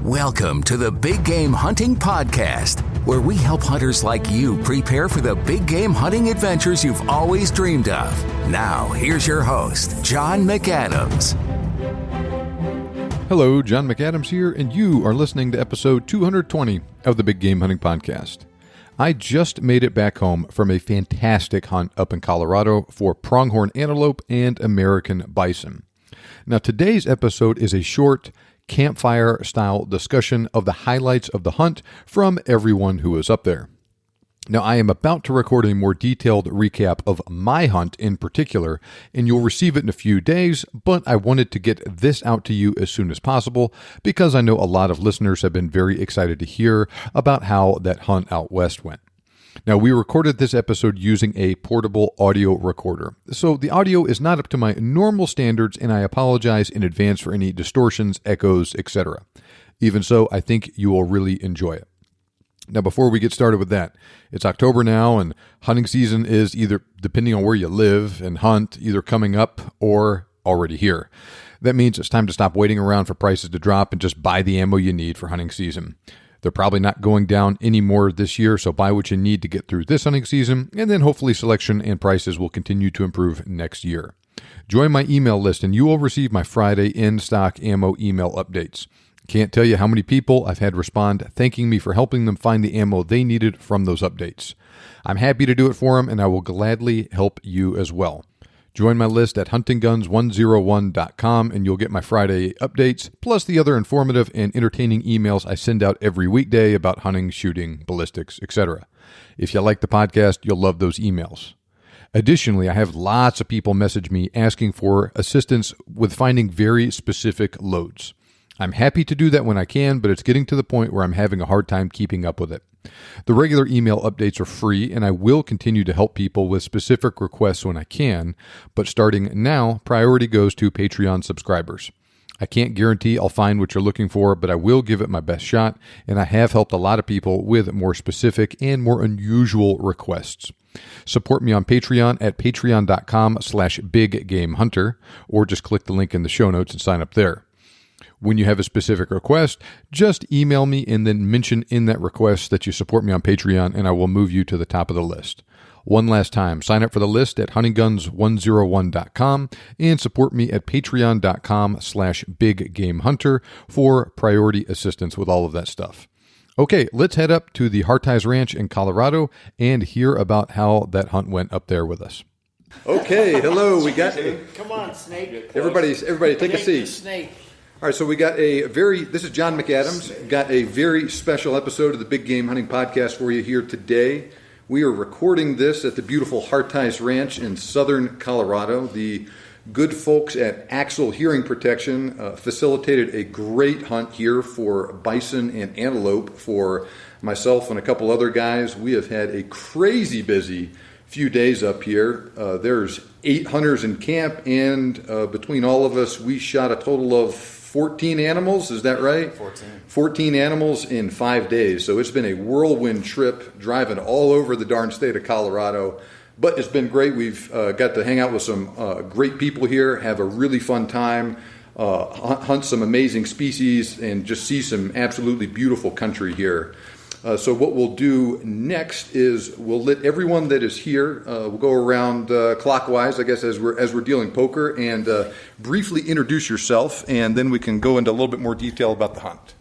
Welcome to the Big Game Hunting Podcast, where we help hunters like you prepare for the big game hunting adventures you've always dreamed of. Now, here's your host, John McAdams. Hello, John McAdams here, and you are listening to episode 220 of the Big Game Hunting Podcast. I just made it back home from a fantastic hunt up in Colorado for pronghorn antelope and American bison. Now, today's episode is a short, campfire-style discussion of the highlights of the hunt from everyone who was up there. Now, I am about to record a more detailed recap of my hunt in particular, and you'll receive it in a few days, but I wanted to get this out to you as soon as possible because I know a lot of listeners have been very excited to hear about how that hunt out west went. Now, we recorded this episode using a portable audio recorder, so the audio is not up to my normal standards, and I apologize in advance for any distortions, echoes, etc. Even so, I think you will really enjoy it. Now, before we get started with that, it's October now, and hunting season is either, depending on where you live and hunt, either coming up or already here. That means it's time to stop waiting around for prices to drop and just buy the ammo you need for hunting season. They're probably not going down anymore this year, so buy what you need to get through this hunting season, and then hopefully selection and prices will continue to improve next year. Join my email list, and you will receive my Friday in-stock ammo email updates. Can't tell you how many people I've had respond thanking me for helping them find the ammo they needed from those updates. I'm happy to do it for them, and I will gladly help you as well. Join my list at huntingguns101.com, and you'll get my Friday updates, plus the other informative and entertaining emails I send out every weekday about hunting, shooting, ballistics, etc. If you like the podcast, you'll love those emails. Additionally, I have lots of people message me asking for assistance with finding very specific loads. I'm happy to do that when I can, but it's getting to the point where I'm having a hard time keeping up with it. The regular email updates are free, and I will continue to help people with specific requests when I can, but starting now, priority goes to Patreon subscribers. I can't guarantee I'll find what you're looking for, but I will give it my best shot, and I have helped a lot of people with more specific and more unusual requests. Support me on Patreon at patreon.com/biggamehunter, or just click the link in the show notes and sign up there. When you have a specific request, just email me and then mention in that request that you support me on Patreon, and I will move you to the top of the list. One last time, sign up for the list at huntingguns101.com and support me at patreon.com/biggamehunter for priority assistance with all of that stuff. Okay, let's head up to the Harteis Ranch in Colorado and hear about how that hunt went up there with us. Okay, hello, we got... Come on, Snake. Everybody take a seat. Snake. All right, so we got this is John McAdams, got a very special episode of the Big Game Hunting Podcast for you here today. We are recording this at the beautiful Harteis Ranch in southern Colorado. The good folks at Axle Hearing Protection facilitated a great hunt here for bison and antelope for myself and a couple other guys. We have had a crazy busy few days up here. There's 8 hunters in camp, and between all of us, we shot a total of 14 animals, is that right? 14 animals in 5 days. So it's been a whirlwind trip, driving all over the darn state of Colorado. But it's been great. We've got to hang out with some great people here, have a really fun time, hunt some amazing species, and just see some absolutely beautiful country here. So what we'll do next is we'll let everyone that is here, we'll go around clockwise, I guess, as we're dealing poker, and briefly introduce yourself, and then we can go into a little bit more detail about the hunt.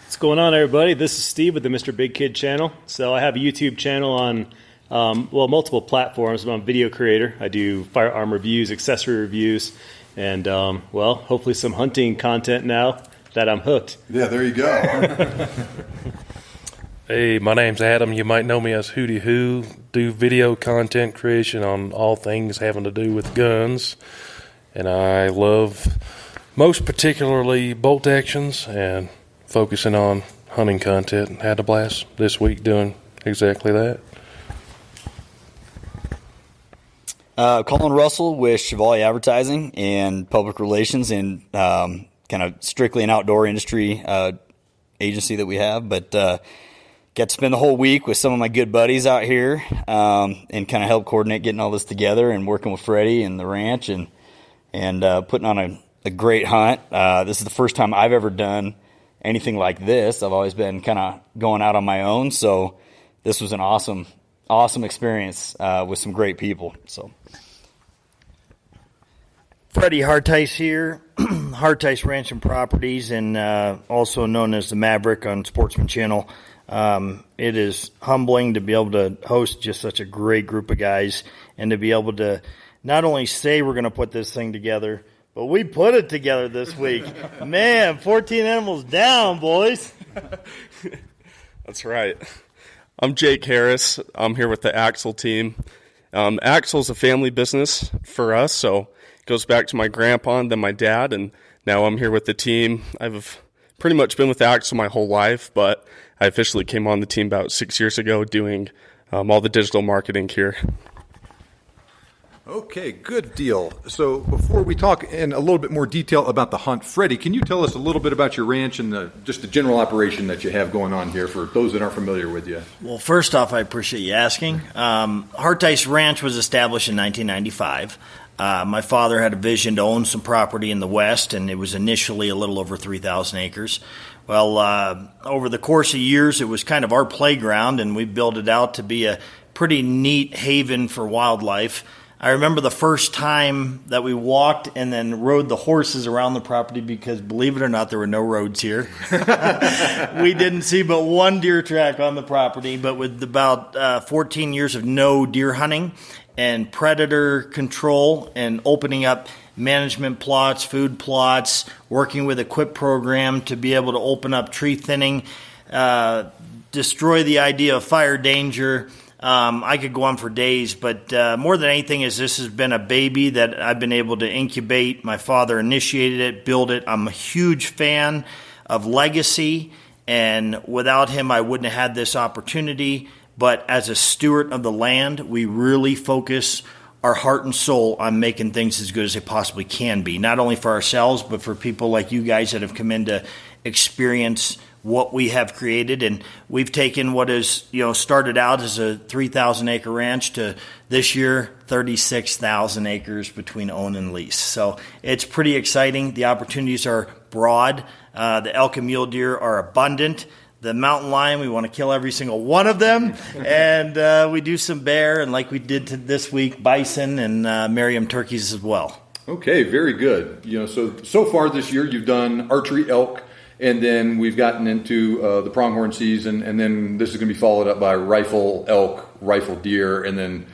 What's going on, everybody? This is Steve with the Mr. Big Kid channel. So I have a YouTube channel on, multiple platforms. I'm a video creator. I do firearm reviews, accessory reviews, and, hopefully some hunting content now that I'm hooked. Yeah, there you go. Hey, my name's Adam. You might know me as Hootie Hoo. Do video content creation on all things having to do with guns. And I love most particularly bolt actions and focusing on hunting content. And had a blast this week doing exactly that. Collin Russell with Chevalier Advertising and Public Relations, and kind of strictly an outdoor industry agency that we have, but got to spend the whole week with some of my good buddies out here, and kind of help coordinate getting all this together and working with Freddy and the ranch and putting on a great hunt. This is the first time I've ever done anything like this. I've always been kind of going out on my own. So this was an awesome experience with some great people. So Freddy Harteis here, Harteis Ranch and Properties, and also known as the Maverick on Sportsman Channel. It is humbling to be able to host just such a great group of guys and to be able to not only say we're going to put this thing together, but we put it together this week. Man, 14 animals down, boys. That's right. I'm Jake Harris. I'm here with the Axle team. Axle's a family business for us, so it goes back to my grandpa and then my dad, and now I'm here with the team. I've pretty much been with Axle my whole life, but I officially came on the team about 6 years ago doing all the digital marketing here. Okay, good deal. So before we talk in a little bit more detail about the hunt, Freddie, can you tell us a little bit about your ranch and just the general operation that you have going on here for those that aren't familiar with you? Well, first off, I appreciate you asking. Harteis Ranch was established in 1995. My father had a vision to own some property in the West, and it was initially a little over 3,000 acres. Well, over the course of years, it was kind of our playground, and we built it out to be a pretty neat haven for wildlife. I remember the first time that we walked and then rode the horses around the property because, believe it or not, there were no roads here. We didn't see but one deer track on the property, but with about 14 years of no deer hunting and predator control and opening up management plots, food plots, working with a QUIP program to be able to open up tree thinning, destroy the idea of fire danger. I could go on for days, but more than anything is this has been a baby that I've been able to incubate. My father initiated it, built it. I'm a huge fan of legacy, and without him, I wouldn't have had this opportunity. But as a steward of the land, we really focus our heart and soul on making things as good as they possibly can be, not only for ourselves, but for people like you guys that have come in to experience what we have created. And we've taken what is, started out as a 3,000 acre ranch to this year 36,000 acres between own and lease. So it's pretty exciting. The opportunities are broad. The elk and mule deer are abundant. The mountain lion, we want to kill every single one of them. And we do some bear, and like we did this week, bison and Merriam turkeys as well. Okay, very good. So far this year you've done archery elk, and then we've gotten into the pronghorn season, and then this is going to be followed up by rifle elk, rifle deer, and then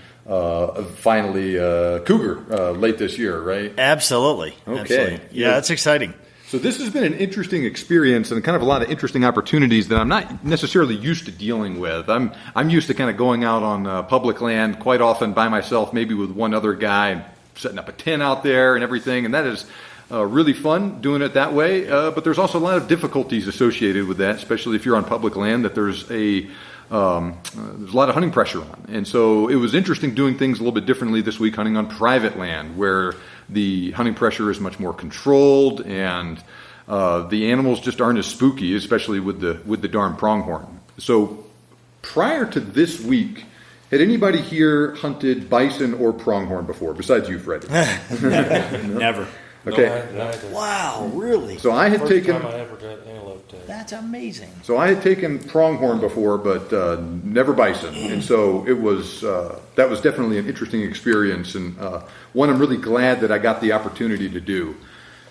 finally cougar late this year, right? Absolutely. Okay. Absolutely. Yeah, it's exciting. So this has been an interesting experience and kind of a lot of interesting opportunities that I'm not necessarily used to dealing with. I'm used to kind of going out on public land quite often by myself, maybe with one other guy, setting up a tent out there and everything, and that is really fun doing it that way. But there's also a lot of difficulties associated with that, especially if you're on public land, that there's a lot of hunting pressure on. And so it was interesting doing things a little bit differently this week, hunting on private land where the hunting pressure is much more controlled, and the animals just aren't as spooky, especially with the darn pronghorn. So prior to this week, had anybody here hunted bison or pronghorn before, besides you, Freddie? Never. Okay. No, Wow, really? So I had First taken. time I ever got antelope tag. That's amazing. So I had taken pronghorn before, but never bison, and so it was that was definitely an interesting experience, and one I'm really glad that I got the opportunity to do.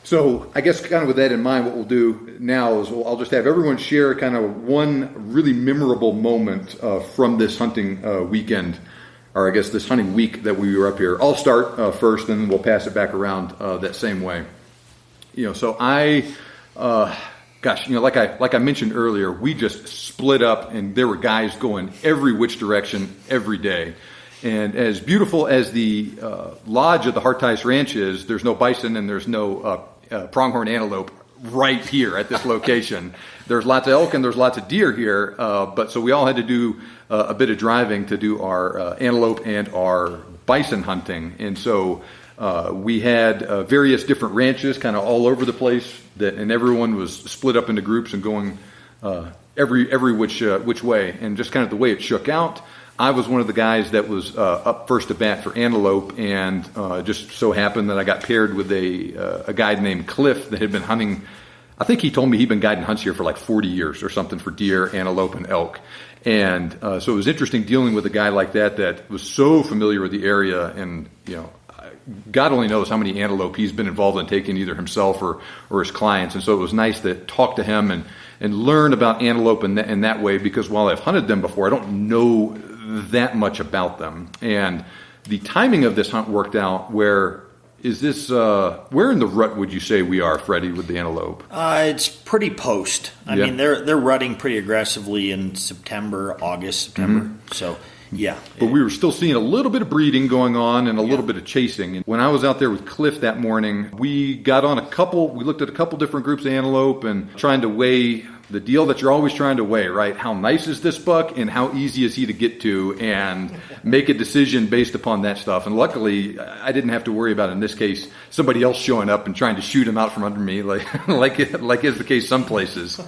So I guess kind of with that in mind, what we'll do now is I'll just have everyone share kind of one really memorable moment from this hunting weekend, or I guess this hunting week that we were up here. I'll start first, and then we'll pass it back around that same way. So I. Like I mentioned earlier, we just split up, and there were guys going every which direction every day. And as beautiful as the lodge of the Harteis Ranch is, there's no bison and there's no pronghorn antelope right here at this location. There's lots of elk and there's lots of deer here, but so we all had to do a bit of driving to do our antelope and our bison hunting. And so we had various different ranches kind of all over the place, and everyone was split up into groups and going every which way. And just kind of the way it shook out, I was one of the guys that was up first to bat for antelope, and just so happened that I got paired with a guy named Cliff that had been hunting I think he told me he'd been guiding hunts here for like 40 years or something for deer, antelope, and elk. And so it was interesting dealing with a guy like that was so familiar with the area, and God only knows how many antelope he's been involved in taking, either himself or his clients. And so it was nice to talk to him and learn about antelope in that way, because while I've hunted them before, I don't know that much about them. And the timing of this hunt worked out. Where in the rut would you say we are, Freddie, with the antelope? It's pretty post. I mean, they're rutting pretty aggressively in August, September. So, yeah. But we were still seeing a little bit of breeding going on and a little bit of chasing. And when I was out there with Cliff that morning, we looked at a couple different groups of antelope and trying to weigh the deal that you're always trying to weigh, right? How nice is this buck and how easy is he to get to, and make a decision based upon that stuff. And luckily, I didn't have to worry about, in this case, somebody else showing up and trying to shoot him out from under me, like is the case some places.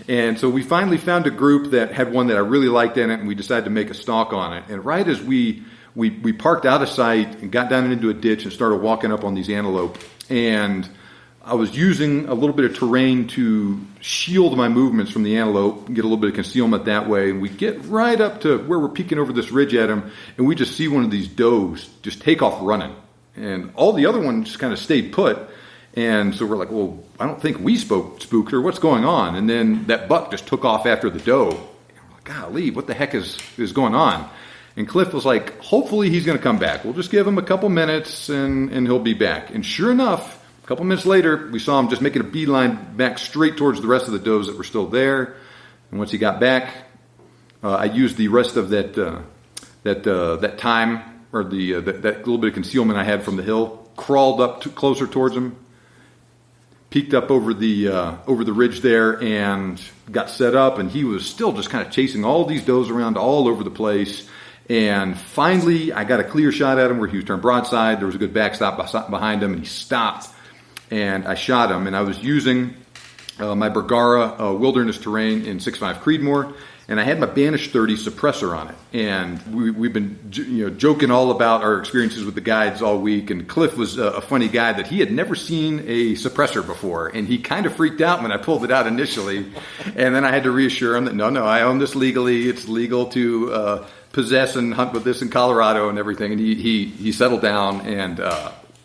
And so we finally found a group that had one that I really liked in it, and we decided to make a stalk on it. And right as we parked out of sight and got down into a ditch and started walking up on these antelope, and I was using a little bit of terrain to shield my movements from the antelope, get a little bit of concealment that way. And we get right up to where we're peeking over this ridge at him, and we just see one of these does just take off running. And all the other ones just kind of stayed put. And so we're like, well, I don't think we spooked her. What's going on? And then that buck just took off after the doe. And we're like, golly, what the heck is going on? And Cliff was like, hopefully he's going to come back. We'll just give him a couple minutes and he'll be back. And sure enough, a couple minutes later, we saw him just making a beeline back straight towards the rest of the does that were still there. And once he got back, I used the rest of that time, or that little bit of concealment I had from the hill, crawled up closer towards him, peeked up over the ridge there, and got set up. And he was still just kind of chasing all these does around all over the place. And finally, I got a clear shot at him where he was turned broadside. There was a good backstop behind him, and he stopped. And I shot him, and I was using my Bergara wilderness terrain in 6.5 Creedmoor, and I had my Banish 30 suppressor on it. And we've been joking all about our experiences with the guides all week, and Cliff was a funny guy that he had never seen a suppressor before, and he kind of freaked out when I pulled it out initially. And then I had to reassure him that, no, I own this legally. It's legal to possess and hunt with this in Colorado and everything. And he settled down, and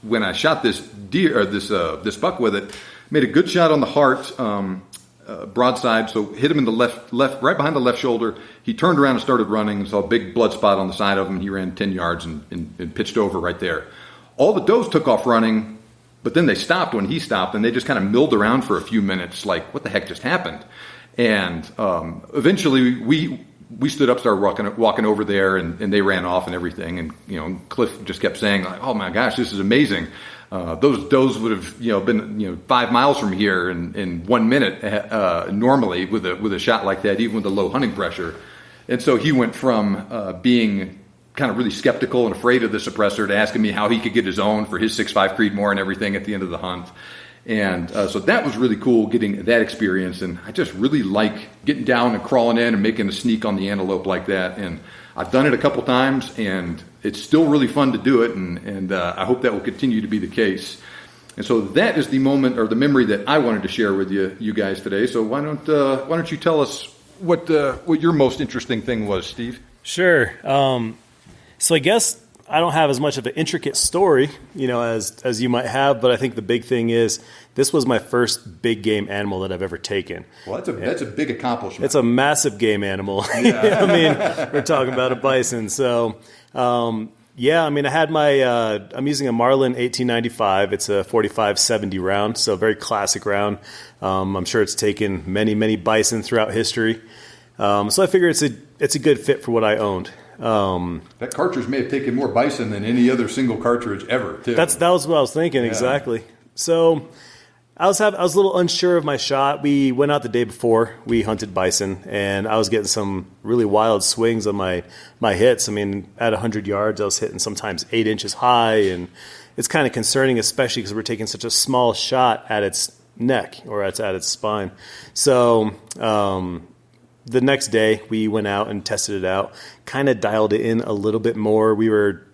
when I shot this deer, or this buck with it, made a good shot on the heart, broadside, so hit him in the left, right behind the left shoulder. He turned around and started running, and saw a big blood spot on the side of him. He ran 10 yards and pitched over right there. All the does took off running, but then they stopped when he stopped, and they just kind of milled around for a few minutes, like, what the heck just happened? And eventually we stood up, started walking over there, and they ran off and everything. And Cliff just kept saying, like, "Oh my gosh, this is amazing." Those does would have been 5 miles from here in 1 minute normally with a shot like that, even with the low hunting pressure. And so he went from being kind of really skeptical and afraid of the suppressor to asking me how he could get his own for his 6.5 Creedmoor and everything at the end of the hunt. And so that was really cool, getting that experience. And I just really like getting down and crawling in and making a sneak on the antelope like that. And I've done it a couple times, and it's still really fun to do it. And I hope that will continue to be the case. And so that is the moment, or the memory, that I wanted to share with you guys today. So why don't you tell us what your most interesting thing was, Steve? Sure. So I guess I don't have as much of an intricate story, as you might have, but I think the big thing is this was my first big game animal that I've ever taken. Well, that's a big accomplishment. It's a massive game animal. Yeah. We're talking about a bison. So, I had I'm using a Marlin 1895. It's a 45-70 round, so a very classic round. I'm sure it's taken many, many bison throughout history. So I figure it's a good fit for what I owned. That cartridge may have taken more bison than any other single cartridge ever, too. That was what I was thinking, exactly. So I was a little unsure of my shot. We went out the day before. We hunted bison, and I was getting some really wild swings on my hits. I mean, at 100 yards, I was hitting sometimes 8 inches high, and it's kind of concerning, especially because we're taking such a small shot at its neck, or at its spine. So the next day, we went out and tested it out, kind of dialed it in a little bit more. We were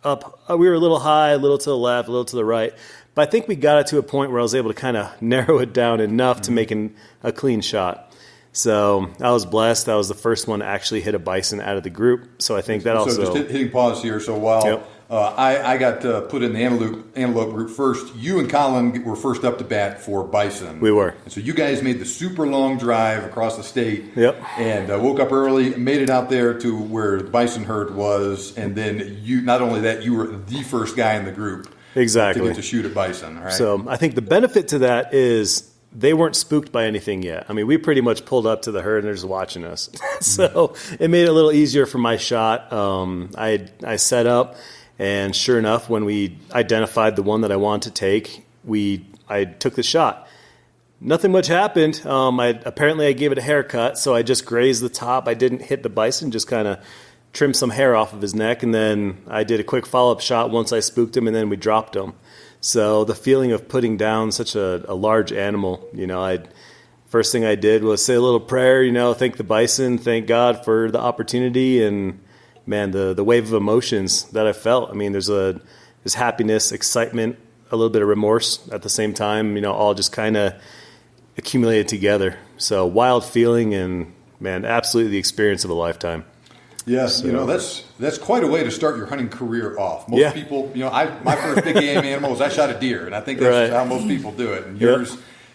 a little high, a little to the left, a little to the right, But I think we got it to a point where I was able to kind of narrow it down enough to make a clean shot. So I was blessed. I was the first one to actually hit a bison out of the group. So I think that also... So just hitting pause here. So while I got put in the antelope group first, you and Collin were first up to bat for bison. We were. And so you guys made the super long drive across the state. Yep. And woke up early, made it out there to where the bison herd was. And then you, not only that, you were the first guy in the group. Exactly. To get to shoot at bison. All right? So I think the benefit to that is they weren't spooked by anything yet. I mean, we pretty much pulled up to the herd and they're just watching us. So it made it a little easier for my shot. I set up, and sure enough, when we identified the one that I wanted to take, I took the shot. Nothing much happened. Apparently I gave it a haircut, so I just grazed the top. I didn't hit the bison, just kind of trimmed some hair off of his neck, and then I did a quick follow-up shot once I spooked him, and then we dropped him. So the feeling of putting down such a large animal, first thing I did was say a little prayer, thank the bison, thank God for the opportunity, and man, the wave of emotions that I felt. I mean, there's happiness, excitement, a little bit of remorse at the same time, all just kind of accumulated together. So wild feeling, and man, absolutely the experience of a lifetime. Yes, that's quite a way to start your hunting career off. Most people, my first big game animal was I shot a deer, and I think that's how most people do it. And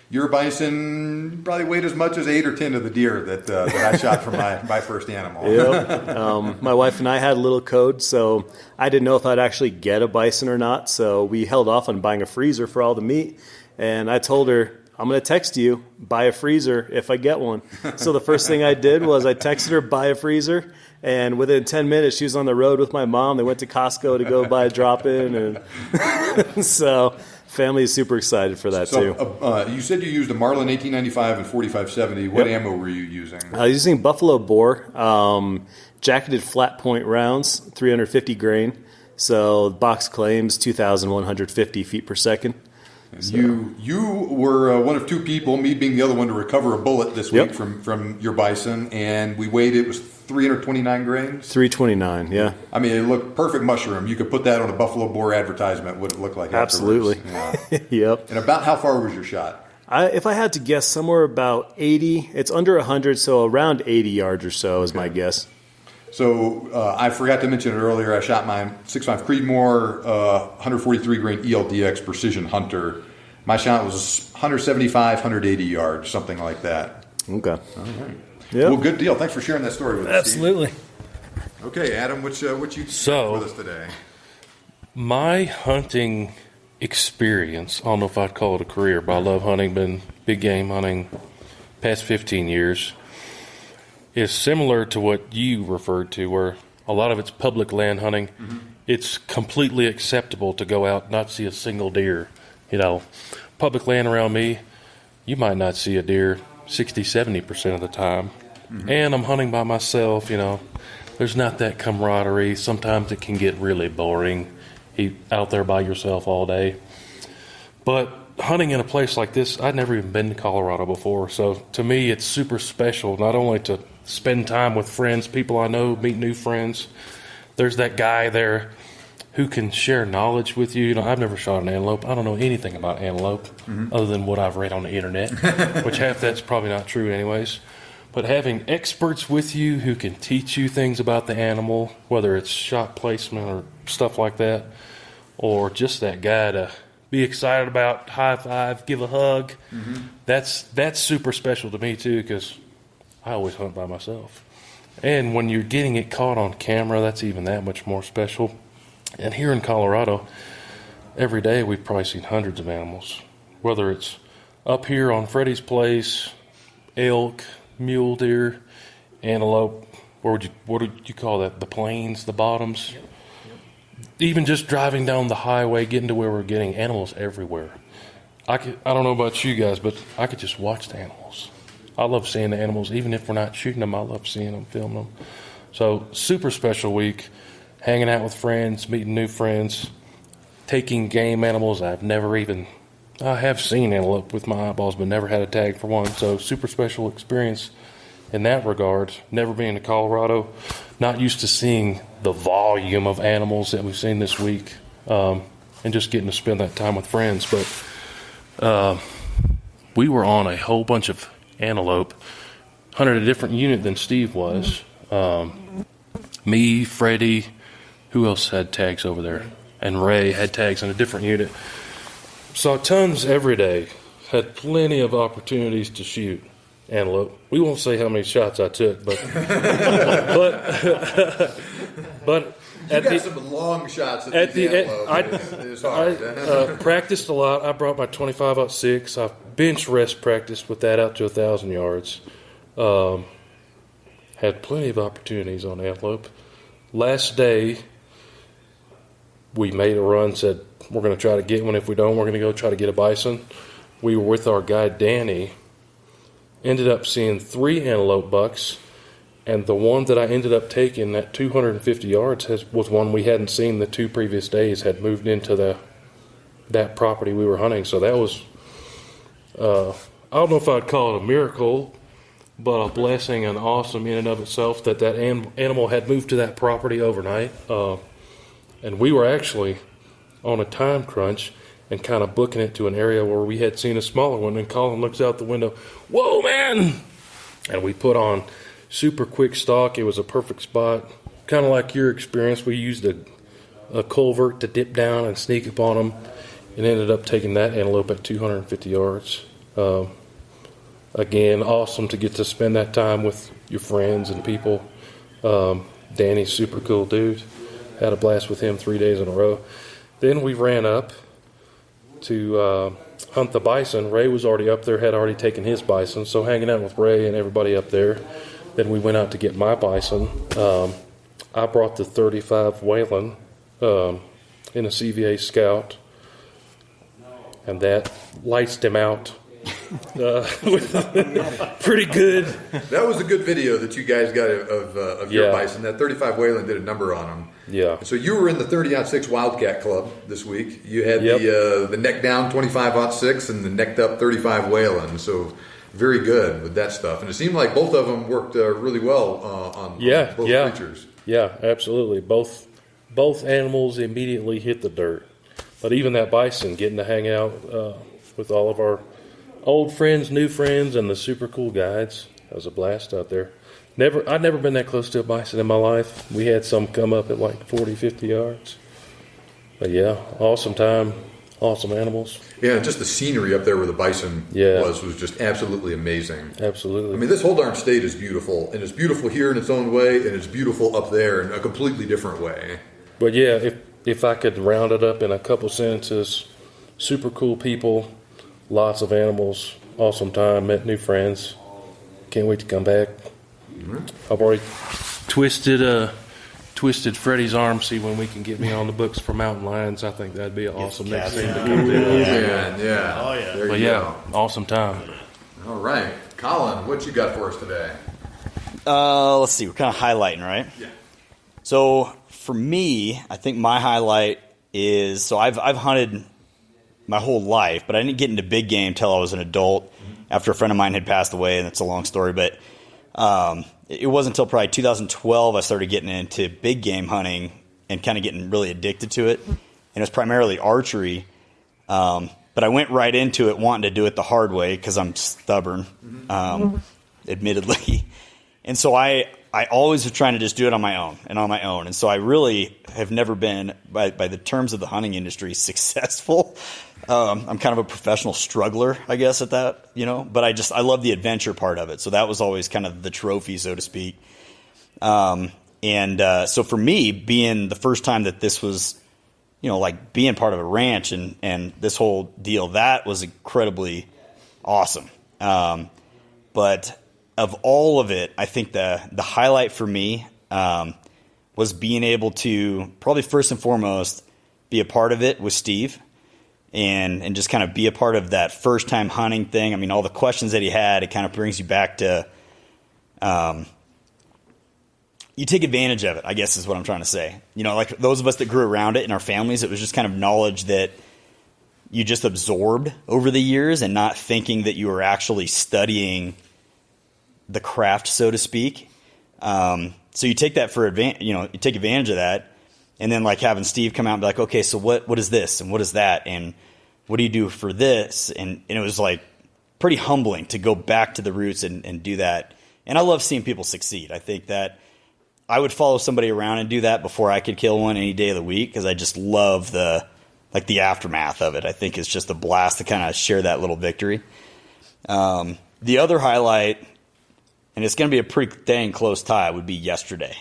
your bison probably weighed as much as 8 or 10 of the deer that I shot from my first animal. Yep. My wife and I had a little code, so I didn't know if I'd actually get a bison or not. So we held off on buying a freezer for all the meat, and I told her, I'm going to text you, buy a freezer if I get one. So the first thing I did was I texted her, buy a freezer. And within 10 minutes, she was on the road with my mom. They went to Costco to go buy a drop-in. And so family is super excited for that, too. You said you used a Marlin 1895 and 4570. What ammo were you using? I was using Buffalo Bore, jacketed flat point rounds, 350 grain. So the box claims 2,150 feet per second. So. You were one of two people, me being the other one, to recover a bullet this week from your bison, and we weighed it was 329 grains. 329, yeah. I mean, it looked perfect mushroom. You could put that on a Buffalo Bore advertisement. What it looked like. Absolutely. Yep. And about how far was your shot? If I had to guess, somewhere about 80. It's under 100, so around 80 yards or so is my guess. So I forgot to mention it earlier. I shot my 6.5 Creedmoor 143 grain ELDX Precision Hunter. My shot was 175, 180 yards, something like that. Okay. All right. Yep. Well, good deal. Thanks for sharing that story with us, Absolutely. Steve. Okay, Adam, what you with us today? My hunting experience, I don't know if I'd call it a career, but I love hunting, been big game hunting past 15 years. Is similar to what you referred to, where a lot of it's public land hunting. Mm-hmm. It's completely acceptable to go out and not see a single deer. Public land around me, you might not see a deer 60, 70% of the time. Mm-hmm. And I'm hunting by myself, There's not that camaraderie. Sometimes it can get really boring out there by yourself all day. But hunting in a place like this, I'd never even been to Colorado before. So to me, it's super special, not only to spend time with friends, people I know, meet new friends. There's that guy there who can share knowledge with you. I've never shot an antelope. I don't know anything about antelope other than what I've read on the internet, which half that's probably not true anyways. But having experts with you who can teach you things about the animal, whether it's shot placement or stuff like that, or just that guy to be excited about, high five, give a hug, that's super special to me too, because I always hunt by myself. And when you're getting it caught on camera, that's even that much more special. And here in Colorado, every day we've probably seen hundreds of animals, whether it's up here on Freddy's place, elk, mule deer, antelope, what would you call that? The plains, the bottoms? Yep. Even just driving down the highway, getting to where we're getting animals everywhere. I don't know about you guys, but I could just watch the animals. I love seeing the animals. Even if we're not shooting them, I love seeing them, filming them. So super special week, hanging out with friends, meeting new friends, taking game animals. I have seen antelope with my eyeballs, but never had a tag for one. So super special experience in that regard. Never been to Colorado, not used to seeing the volume of animals that we've seen this week. and just getting to spend that time with friends. But we were on a whole bunch of antelope, hunted a different unit than Steve was. Me, Freddy, who else had tags over there? And Ray had tags in a different unit. Saw tons every day. Had plenty of opportunities to shoot antelope. We won't say how many shots I took, but but You got some long shots at the antelope. I practiced a lot. I brought my 25-06. I bench rest practiced with that out to 1,000 yards. Had plenty of opportunities on antelope. Last day, we made a run, said we're going to try to get one. If we don't, we're going to go try to get a bison. We were with our guide, Danny. Ended up seeing 3 antelope bucks, and the one that I ended up taking at 250 yards was one we hadn't seen the 2 previous days, had moved into that property we were hunting. So that was, I don't know if I'd call it a miracle, but a blessing and awesome in and of itself that animal had moved to that property overnight. And we were actually on a time crunch and kind of booking it to an area where we had seen a smaller one, and Collin looks out the window, "Whoa, man!" And we put on super quick stalk. It was a perfect spot, kind of like your experience. We used a culvert to dip down and sneak upon them, and ended up taking that antelope at 250 yards. Again, awesome to get to spend that time with your friends and people. Danny's super cool dude. Had a blast with him 3 days in a row. Then we ran up to hunt the bison. Ray was already up there, had already taken his bison, so hanging out with Ray and everybody up there. Then we went out to get my bison. I brought the 35 Whalen in a CVA Scout, and that liced him out pretty good. That was a good video that you guys got of your bison. That 35 Whalen did a number on him. Yeah. So you were in the 30-06 Wildcat Club this week. You had the neck down 25-06 and the necked up 35 Whalen. So very good with that stuff. And it seemed like both of them worked really well on both creatures. Yeah, absolutely. Both animals immediately hit the dirt. But even that bison, getting to hang out with all of our old friends, new friends, and the super cool guides. That was a blast out there. I'd never been that close to a bison in my life. We had some come up at like 40, 50 yards. But yeah, awesome time, awesome animals. Yeah, just the scenery up there where the bison was just absolutely amazing. Absolutely. I mean, this whole darn state is beautiful, and it's beautiful here in its own way, and it's beautiful up there in a completely different way. But yeah, if I could round it up in a couple sentences, super cool people, lots of animals, awesome time, met new friends. Can't wait to come back. Mm-hmm. I've already twisted Freddy's arm, see when we can get me on the books for mountain lions. I think that'd be an awesome next thing to come do. Yeah. Oh, yeah. But yeah, awesome time. All right. Collin, what you got for us today? Let's see. We're kind of highlighting, right? Yeah. So for me, I think my highlight is, so I've hunted my whole life, but I didn't get into big game until I was an adult after a friend of mine had passed away, and it's a long story, but it wasn't until probably 2012 I started getting into big game hunting and kind of getting really addicted to it, and it was primarily archery, but I went right into it wanting to do it the hard way because I'm stubborn, admittedly, and so I always was trying to just do it on my own, and so I really have never been, by the terms of the hunting industry, successful. I'm kind of a professional struggler, I guess, at that, but I love the adventure part of it. So that was always kind of the trophy, so to speak. So for me, being the first time that this was, like being part of a ranch and this whole deal, that was incredibly awesome. But of all of it, I think the highlight for me was being able to probably first and foremost be a part of it with Steve. And just kind of be a part of that first time hunting thing. I mean, all the questions that he had, it kind of brings you back to, you take advantage of it, I guess is what I'm trying to say. Like those of us that grew around it in our families, it was just kind of knowledge that you just absorbed over the years and not thinking that you were actually studying the craft, so to speak. So you take that you take advantage of that. And then like having Steve come out and be like, okay, so what is this and what is that and what do you do for this? And it was like pretty humbling to go back to the roots and do that. And I love seeing people succeed. I think that I would follow somebody around and do that before I could kill one any day of the week, because I just love the aftermath of it. I think it's just a blast to kind of share that little victory. The other highlight, and it's going to be a pretty dang close tie, would be yesterday.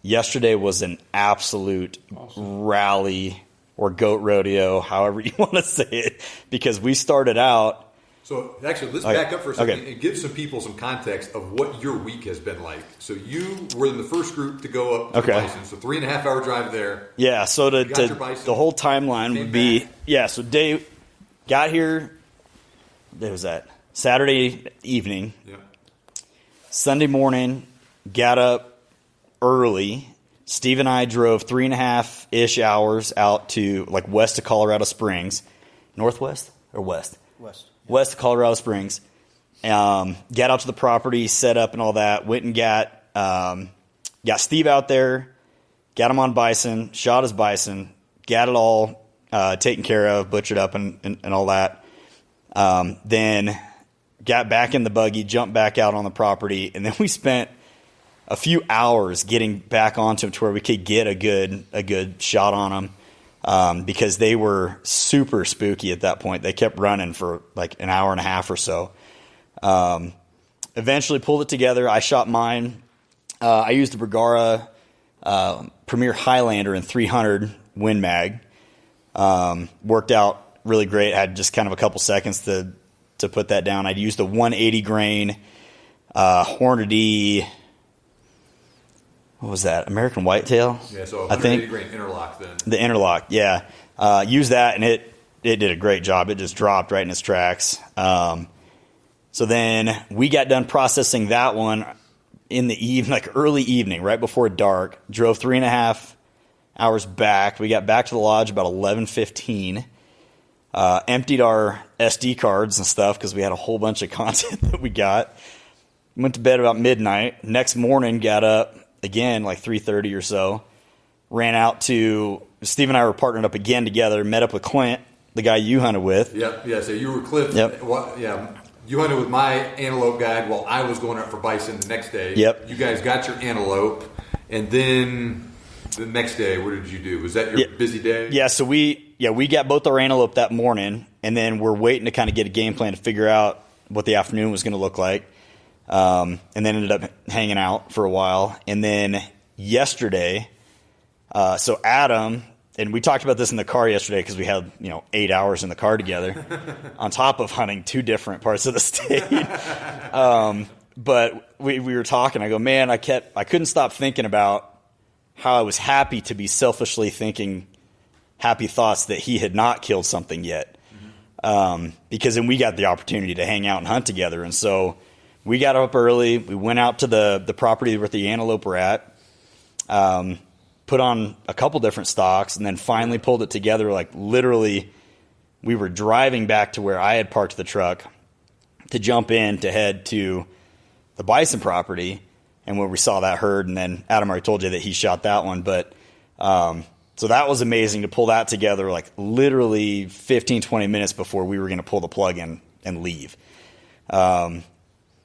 Yesterday was an absolute rally or goat rodeo, however you want to say it, because we started out. So actually, let's back up for a second and give some people some context of what your week has been like. So you were in the first group to go up to the Bison, so 3.5 hour drive there. Yeah, so the whole timeline would be, so Dave got here, there was that, Saturday evening. Yeah. Sunday morning, got up early. Steve and I drove 3.5-ish hours out to like west of Colorado Springs. Northwest or west? West of Colorado Springs. Got out to the property, set up and all that. Went and got Steve out there, got him on bison, shot his bison, got it all taken care of, butchered up and all that. Then got back in the buggy, jumped back out on the property, and then we spent a few hours getting back onto them to where we could get a good shot on them. Because they were super spooky at that point. They kept running for like an hour and a half or so. Eventually pulled it together. I shot mine. I used the Bergara Premier Highlander in 300 Win Mag. Worked out really great. Had just kind of a couple seconds to put that down. I'd used a 180 grain Hornady. What was that? American Whitetail? Yeah, so I think grain interlock then. The interlock, yeah. Used that, and it did a great job. It just dropped right in its tracks. So then we got done processing that one in the evening, like early evening, right before dark. Drove 3.5 hours back. We got back to the lodge about 11:15. Emptied our SD cards and stuff because we had a whole bunch of content that we got. Went to bed about midnight. Next morning, got up again like 3:30 or so. Ran out to Steve and I were partnered up again together. Met up with Clint, the guy you hunted with. Yep. Yeah. So you were Cliff. Yep. Yeah. You hunted with my antelope guide while I was going up for bison the next day. Yep. You guys got your antelope, and then the next day, what did you do? Was that your busy day? Yeah. So we got both our antelope that morning, and then we're waiting to kind of get a game plan to figure out what the afternoon was going to look like. And then ended up hanging out for a while. And then yesterday, so Adam, and we talked about this in the car yesterday because we had 8 hours in the car together on top of hunting 2 different parts of the state. But we were talking. I go, man, I couldn't stop thinking about how I was happy to be selfishly thinking happy thoughts that he had not killed something yet. Because then we got the opportunity to hang out and hunt together. And so we got up early. We went out to the property where the antelope were at, put on a couple different stalks, and then finally pulled it together. Like literally, we were driving back to where I had parked the truck to jump in to head to the bison property, and where we saw that herd. And then Adam already told you that he shot that one. But so that was amazing to pull that together like literally 15, 20 minutes before we were going to pull the plug in and leave.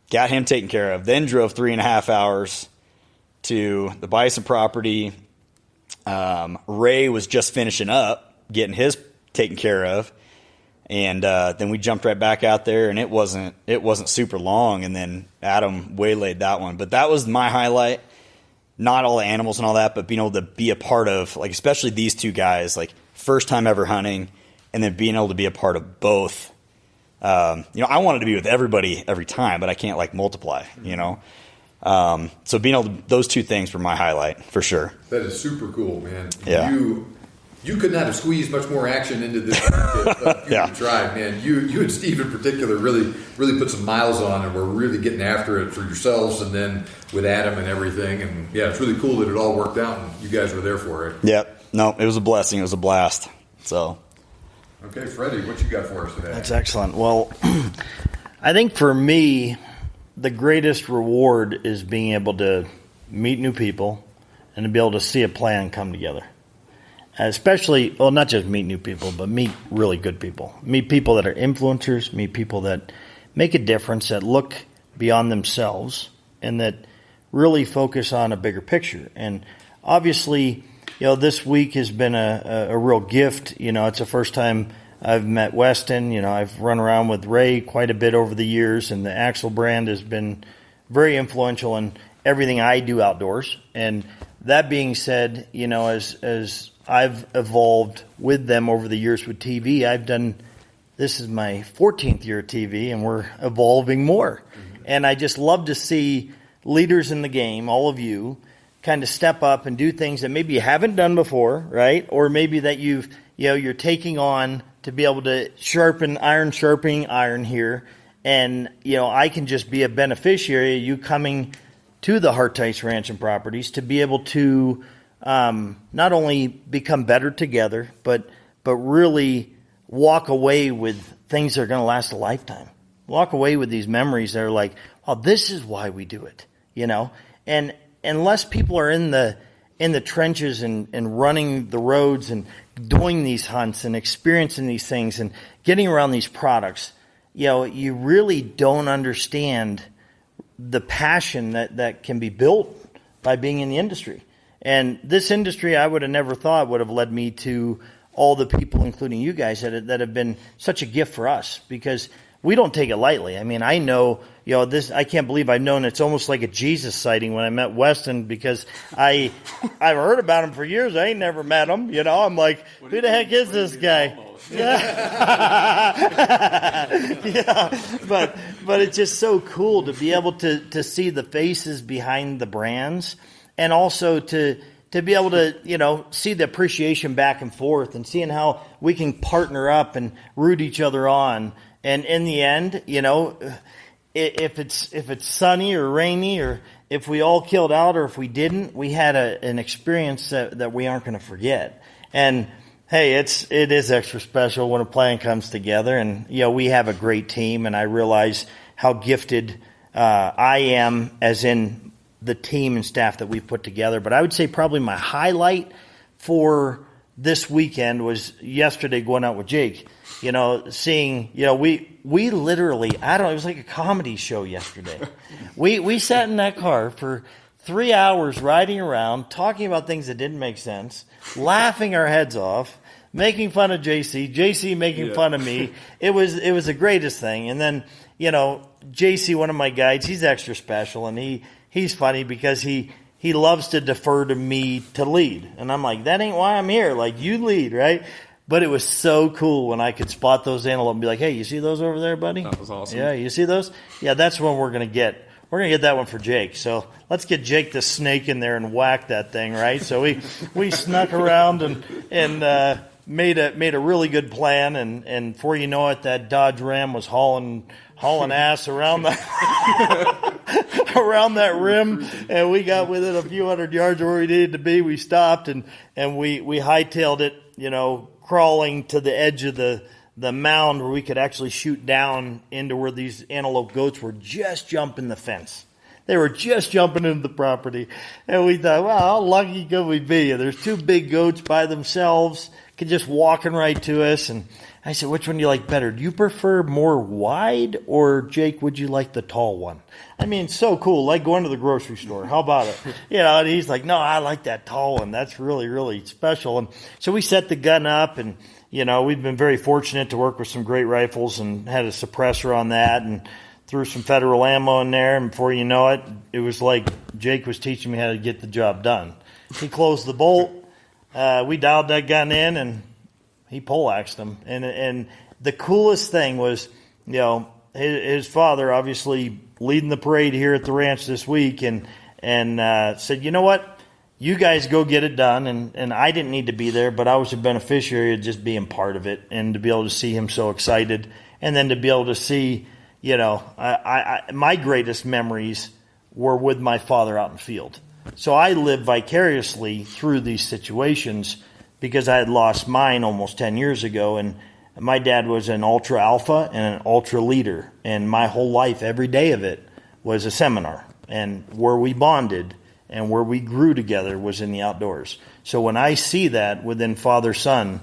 Got him taken care of, then drove 3.5 hours to the bison property. Ray was just finishing up, getting his taken care of. And then we jumped right back out there, and it wasn't super long. And then Adam waylaid that one. But that was my highlight. Not all the animals and all that, but being able to be a part of, like, especially these 2 guys, like first time ever hunting, and then being able to be a part of both. I wanted to be with everybody every time, but I can't like multiply, So being able to, those 2 things were my highlight for sure. That is super cool, man. Yeah. You could not have squeezed much more action into this drive, man. You and Steve in particular really put some miles on and were really getting after it for yourselves, and then with Adam and everything. And yeah, it's really cool that it all worked out and you guys were there for it. Yep. No, it was a blessing. It was a blast. So. Okay, Freddy, what you got for us today? That's excellent. Well, I think for me, the greatest reward is being able to meet new people and to be able to see a plan come together. Especially, well, not just meet new people, but meet really good people. Meet people that are influencers, meet people that make a difference, that look beyond themselves, and that really focus on a bigger picture. And obviously, this week has been a real gift. It's the first time I've met Weston. I've run around with Ray quite a bit over the years, and the Axle brand has been very influential in everything I do outdoors. And that being said, as I've evolved with them over the years with TV, this is my 14th year of TV, and we're evolving more. Mm-hmm. And I just love to see leaders in the game, all of you, kind of step up and do things that maybe you haven't done before, right? Or maybe that you're taking on to be able to sharpening iron here. And, I can just be a beneficiary of you coming to the Harteis Ranch and Properties to be able to not only become better together, but really walk away with things that are going to last a lifetime. Walk away with these memories that are like, oh, this is why we do it, And unless people are in the trenches and running the roads and doing these hunts and experiencing these things and getting around these products, you really don't understand the passion that can be built by being in the industry. And this industry, I would have never thought would have led me to all the people, including you guys, that have been such a gift for us, because we don't take it lightly. I mean, I know, this. I can't believe I've known it's almost like a Jesus sighting when I met Weston, because I've heard about him for years. I ain't never met him. I'm like, who the heck is this guy? Yeah. Yeah. But it's just so cool to be able to see the faces behind the brands, and also to be able to, see the appreciation back and forth, and seeing how we can partner up and root each other on. And in the end, if it's sunny or rainy, or if we all killed out or if we didn't, we had an experience that we aren't going to forget. And hey, it is extra special when a plan comes together. And, we have a great team, and I realize how gifted I am as in the team and staff that we've put together. But I would say probably my highlight for this weekend was yesterday going out with Jake. Seeing, we literally, it was like a comedy show yesterday. We sat in that car for 3 hours riding around, talking about things that didn't make sense, laughing our heads off, making fun of JC making fun of me. It was the greatest thing. And then, JC, one of my guides, he's extra special, and he's funny because he loves to defer to me to lead. And I'm like, that ain't why I'm here. Like, you lead, right? But it was so cool when I could spot those antelope and be like, hey, you see those over there, buddy? That was awesome. Yeah, you see those? Yeah, that's what we're going to get. We're going to get that one for Jake. So let's get Jake the snake in there and whack that thing, right? So we snuck around and made a really good plan. And before you know it, that Dodge Ram was hauling ass around around that rim, and we got within a few hundred yards of where we needed to be. We stopped and we hightailed it, crawling to the edge of the mound where we could actually shoot down into where these antelope goats were just jumping the fence. They were just jumping into the property. And we thought, well, how lucky could we be? There's two big goats by themselves, just walking right to us. And I said, which one do you like better? Do you prefer more wide, or, Jake, would you like the tall one? I mean, so cool, like going to the grocery store. How about it? And he's like, no, I like that tall one. That's really, really special. And so we set the gun up, and, we've been very fortunate to work with some great rifles and had a suppressor on that and threw some federal ammo in there. And before you know it, it was like Jake was teaching me how to get the job done. He closed the bolt. We dialed that gun in, and he poleaxed him. And the coolest thing was, his father obviously leading the parade here at the ranch this week, and said, you know what? You guys go get it done. And I didn't need to be there, but I was a beneficiary of just being part of it, and to be able to see him so excited, and then to be able to see, my greatest memories were with my father out in the field. So I lived vicariously through these situations because I had lost mine almost 10 years ago, and my dad was an ultra alpha and an ultra leader, and my whole life, every day of it, was a seminar, and where we bonded and where we grew together was in the outdoors. So when I see that within father-son,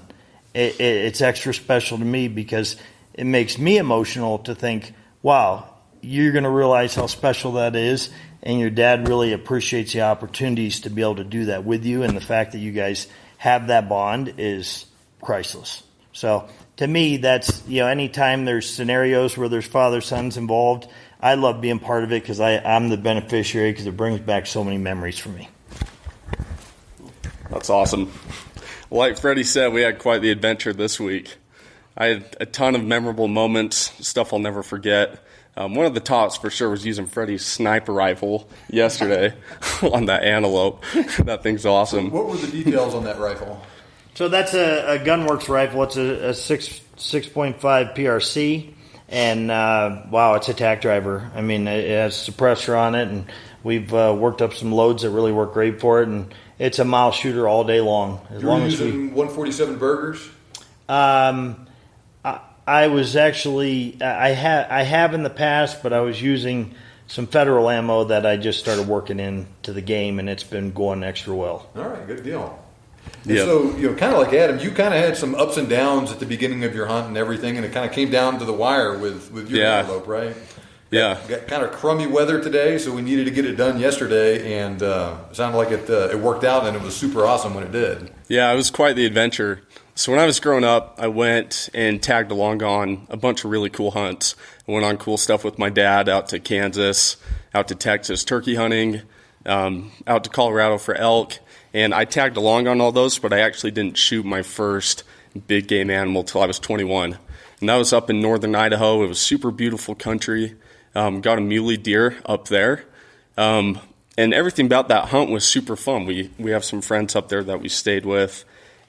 it's extra special to me because it makes me emotional to think, wow, you're going to realize how special that is, and your dad really appreciates the opportunities to be able to do that with you, and the fact that you guys have that bond is priceless. So to me, that's, anytime there's scenarios where there's father-sons involved, I love being part of it because I'm the beneficiary because it brings back so many memories for me. That's awesome. Like Freddie said, we had quite the adventure this week. I had a ton of memorable moments, stuff I'll never forget. One of the tops for sure was using Freddie's sniper rifle yesterday on that antelope. That thing's awesome. What were the details on that rifle? So that's a Gunworks rifle. It's a 6.5 PRC, and wow, it's a tack driver. I mean, it has suppressor on it, and we've worked up some loads that really work great for it, and it's a mile shooter all day long. You're using 147 burgers? I was actually I have in the past, but I was using some federal ammo that I just started working into the game, and it's been going extra well. All right, good deal. Yeah. So, kind of like Adam, you kind of had some ups and downs at the beginning of your hunt and everything, and it kind of came down to the wire with your antelope, right? Yeah. Got kind of crummy weather today, so we needed to get it done yesterday, and it sounded like it worked out, and it was super awesome when it did. Yeah, it was quite the adventure. So when I was growing up, I went and tagged along on a bunch of really cool hunts. I went on cool stuff with my dad out to Kansas, out to Texas turkey hunting, out to Colorado for elk. And I tagged along on all those, but I actually didn't shoot my first big game animal till I was 21. And that was up in northern Idaho. It was super beautiful country. Got a muley deer up there. And everything about that hunt was super fun. We have some friends up there that we stayed with.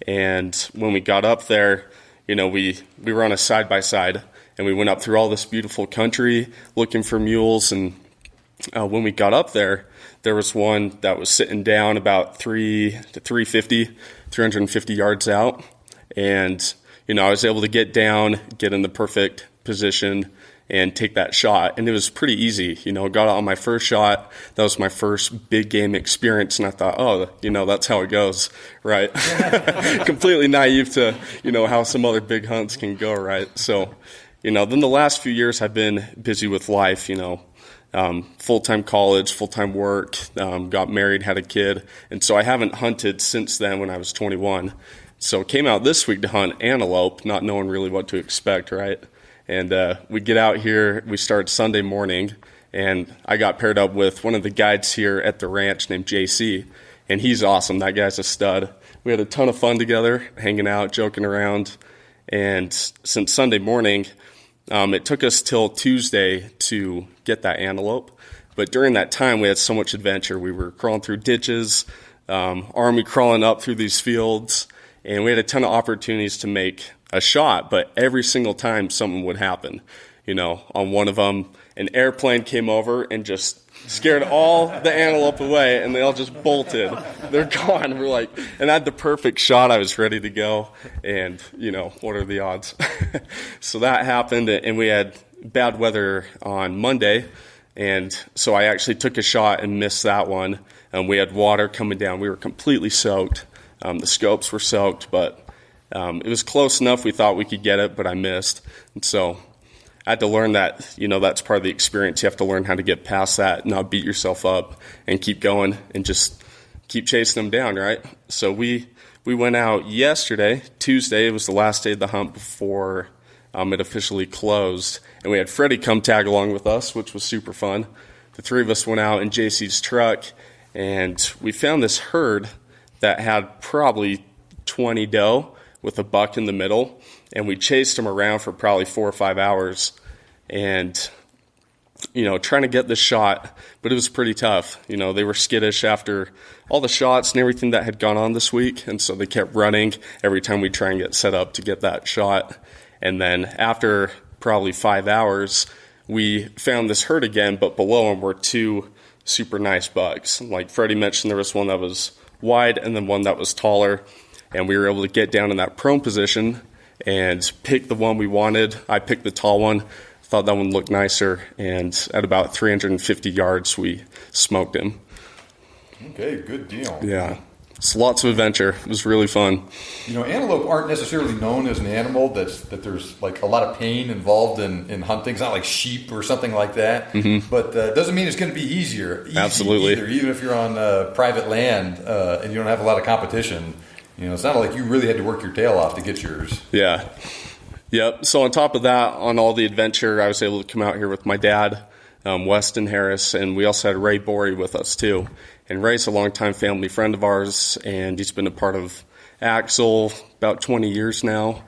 And when we got up there, we were on a side-by-side. And we went up through all this beautiful country looking for mules. And when we got up there, there was one that was sitting down about 350 yards out. And, I was able to get down, get in the perfect position, and take that shot. And it was pretty easy. Got out on my first shot. That was my first big game experience. And I thought, that's how it goes, right? Completely naive to, how some other big hunts can go, right? So, then the last few years I've been busy with life, full-time college, full-time work, got married, had a kid. And so I haven't hunted since then when I was 21. So came out this week to hunt antelope, not knowing really what to expect, right? And we get out here, we start Sunday morning, and I got paired up with one of the guides here at the ranch named JC, and he's awesome. That guy's a stud. We had a ton of fun together, hanging out, joking around. And since Sunday morning, it took us till Tuesday to get that antelope. But during that time, we had so much adventure. We were crawling through ditches, army crawling up through these fields, and we had a ton of opportunities to make a shot. But every single time, something would happen. On one of them, an airplane came over and just scared all the antelope away, and they all just bolted. They're gone. We're like, and I had the perfect shot. I was ready to go, and, what are the odds? So that happened, and we had bad weather on Monday, and so I actually took a shot and missed that one. And we had water coming down. We were completely soaked. The scopes were soaked, but it was close enough. We thought we could get it, but I missed. And so I had to learn that, that's part of the experience. You have to learn how to get past that, not beat yourself up, and keep going and just keep chasing them down, right? So we went out yesterday, Tuesday. It was the last day of the hunt before it officially closed. And we had Freddy come tag along with us, which was super fun. The three of us went out in JC's truck, and we found this herd that had probably 20 doe with a buck in the middle, and we chased them around for probably 4 or 5 hours and, trying to get the shot, but it was pretty tough. They were skittish after all the shots and everything that had gone on this week, and so they kept running every time we try and get set up to get that shot. And then after probably 5 hours, we found this herd again, but below them were two super nice bucks. Like Freddie mentioned, there was one that was wide and then one that was taller, and we were able to get down in that prone position and pick the one we wanted. I picked the tall one, thought that one looked nicer, and at about 350 yards, we smoked him. Okay, good deal. Yeah. It's lots of adventure. It was really fun. Antelope aren't necessarily known as an animal that there's like a lot of pain involved in hunting. It's not like sheep or something like that. Mm-hmm. But it doesn't mean it's going to be easier. Absolutely. Either. Even if you're on private land and you don't have a lot of competition, it's not like you really had to work your tail off to get yours. Yeah. Yep. So on top of that, on all the adventure, I was able to come out here with my dad, Weston Harris, and we also had Ray Borey with us too. And Ray's a longtime family friend of ours, and he's been a part of Axel about 20 years now,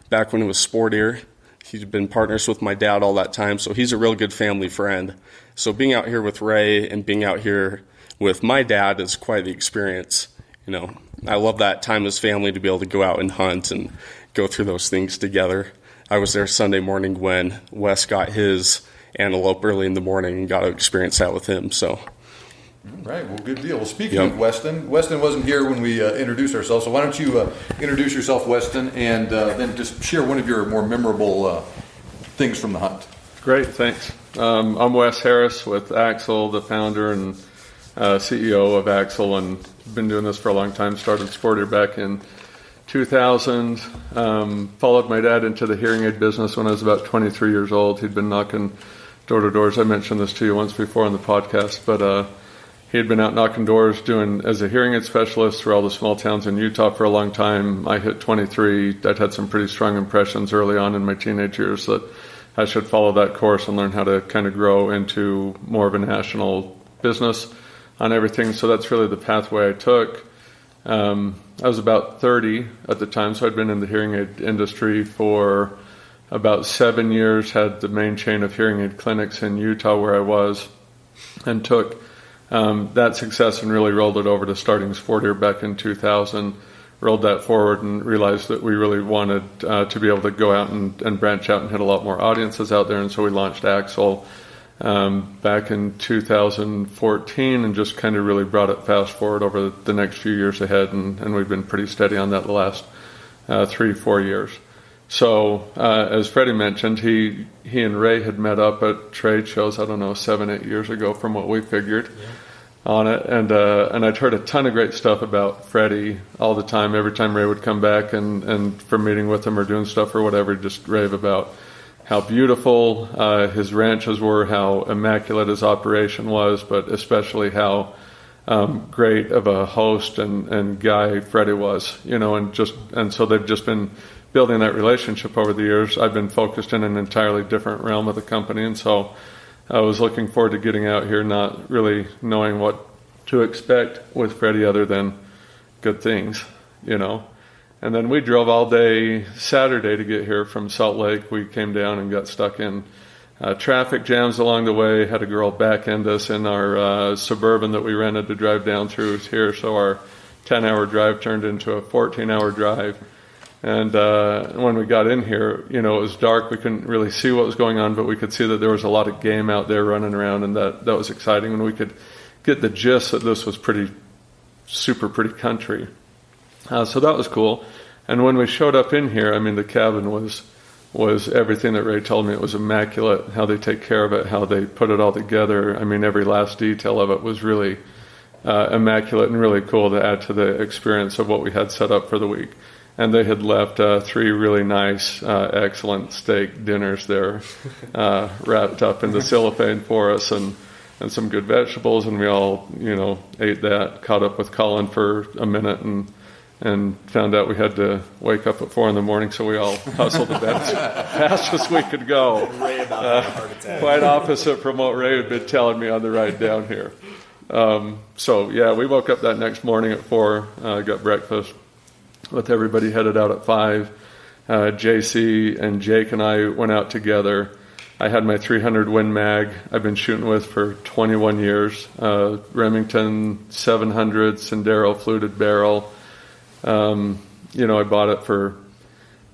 back when it was Sport Ear. He's been partners with my dad all that time, so he's a real good family friend. So being out here with Ray and being out here with my dad is quite the experience. I love that time as family to be able to go out and hunt and go through those things together. I was there Sunday morning when Wes got his antelope early in the morning and got to experience that with him, so... All right, well, good deal. Well, speaking of Weston wasn't here when we introduced ourselves, so why don't you introduce yourself, Weston, and then just share one of your more memorable things from the hunt. Great, thanks. I'm Wes Harris with Axel, the founder and CEO of Axel, and been doing this for a long time. Started Sport Ear back in 2000. Followed my dad into the hearing aid business when I was about 23 years old. He'd been knocking door to doors. I mentioned this to you once before on the podcast, but he had been out knocking doors doing as a hearing aid specialist through all the small towns in Utah for a long time. I hit 23. I'd had some pretty strong impressions early on in my teenage years that I should follow that course and learn how to kind of grow into more of a national business on everything. So that's really the pathway I took. I was about 30 at the time, so I'd been in the hearing aid industry for about 7 years, had the main chain of hearing aid clinics in Utah where I was, and took that success and really rolled it over to starting Sport Ear back in 2000, rolled that forward and realized that we really wanted to be able to go out and branch out and hit a lot more audiences out there, and so we launched Axel back in 2014 and just kind of really brought it fast forward over the next few years ahead, and we've been pretty steady on that the last 3-4 years. So as Freddie mentioned, he and Ray had met up at trade shows, 7-8 years ago from what we figured on it, and I'd heard a ton of great stuff about Freddie all the time. Every time Ray would come back and from meeting with him or doing stuff or whatever, just rave about how beautiful his ranches were, how immaculate his operation was, but especially how great of a host and guy Freddie was, and so they've just been building that relationship over the years. I've been focused in an entirely different realm of the company, and so I was looking forward to getting out here, not really knowing what to expect with Freddie other than good things, And then we drove all day Saturday to get here from Salt Lake. We came down and got stuck in traffic jams along the way, had a girl back end us in our Suburban that we rented to drive down through here, so our 10-hour drive turned into a 14-hour drive. And when we got in here, it was dark. We couldn't really see what was going on, but we could see that there was a lot of game out there running around, and that was exciting. And we could get the gist that this was pretty country. So that was cool. And when we showed up in here, the cabin was everything that Ray told me. It was immaculate, how they take care of it, how they put it all together. Every last detail of it was really immaculate and really cool to add to the experience of what we had set up for the week. And they had left 3 really nice, excellent steak dinners there, wrapped up in the cellophane for us, and some good vegetables. And we all, ate that. Caught up with Collin for a minute, and found out we had to wake up at 4 a.m. So we all hustled to bed as fast as we could go. Ray about a heart attack. Quite opposite from what Ray had been telling me on the ride down here. We woke up that next morning at 4, got breakfast with everybody, headed out at 5. JC and Jake and I went out together. I had my 300 Win Mag I've been shooting with for 21 years. Remington 700 Sendero fluted barrel. I bought it for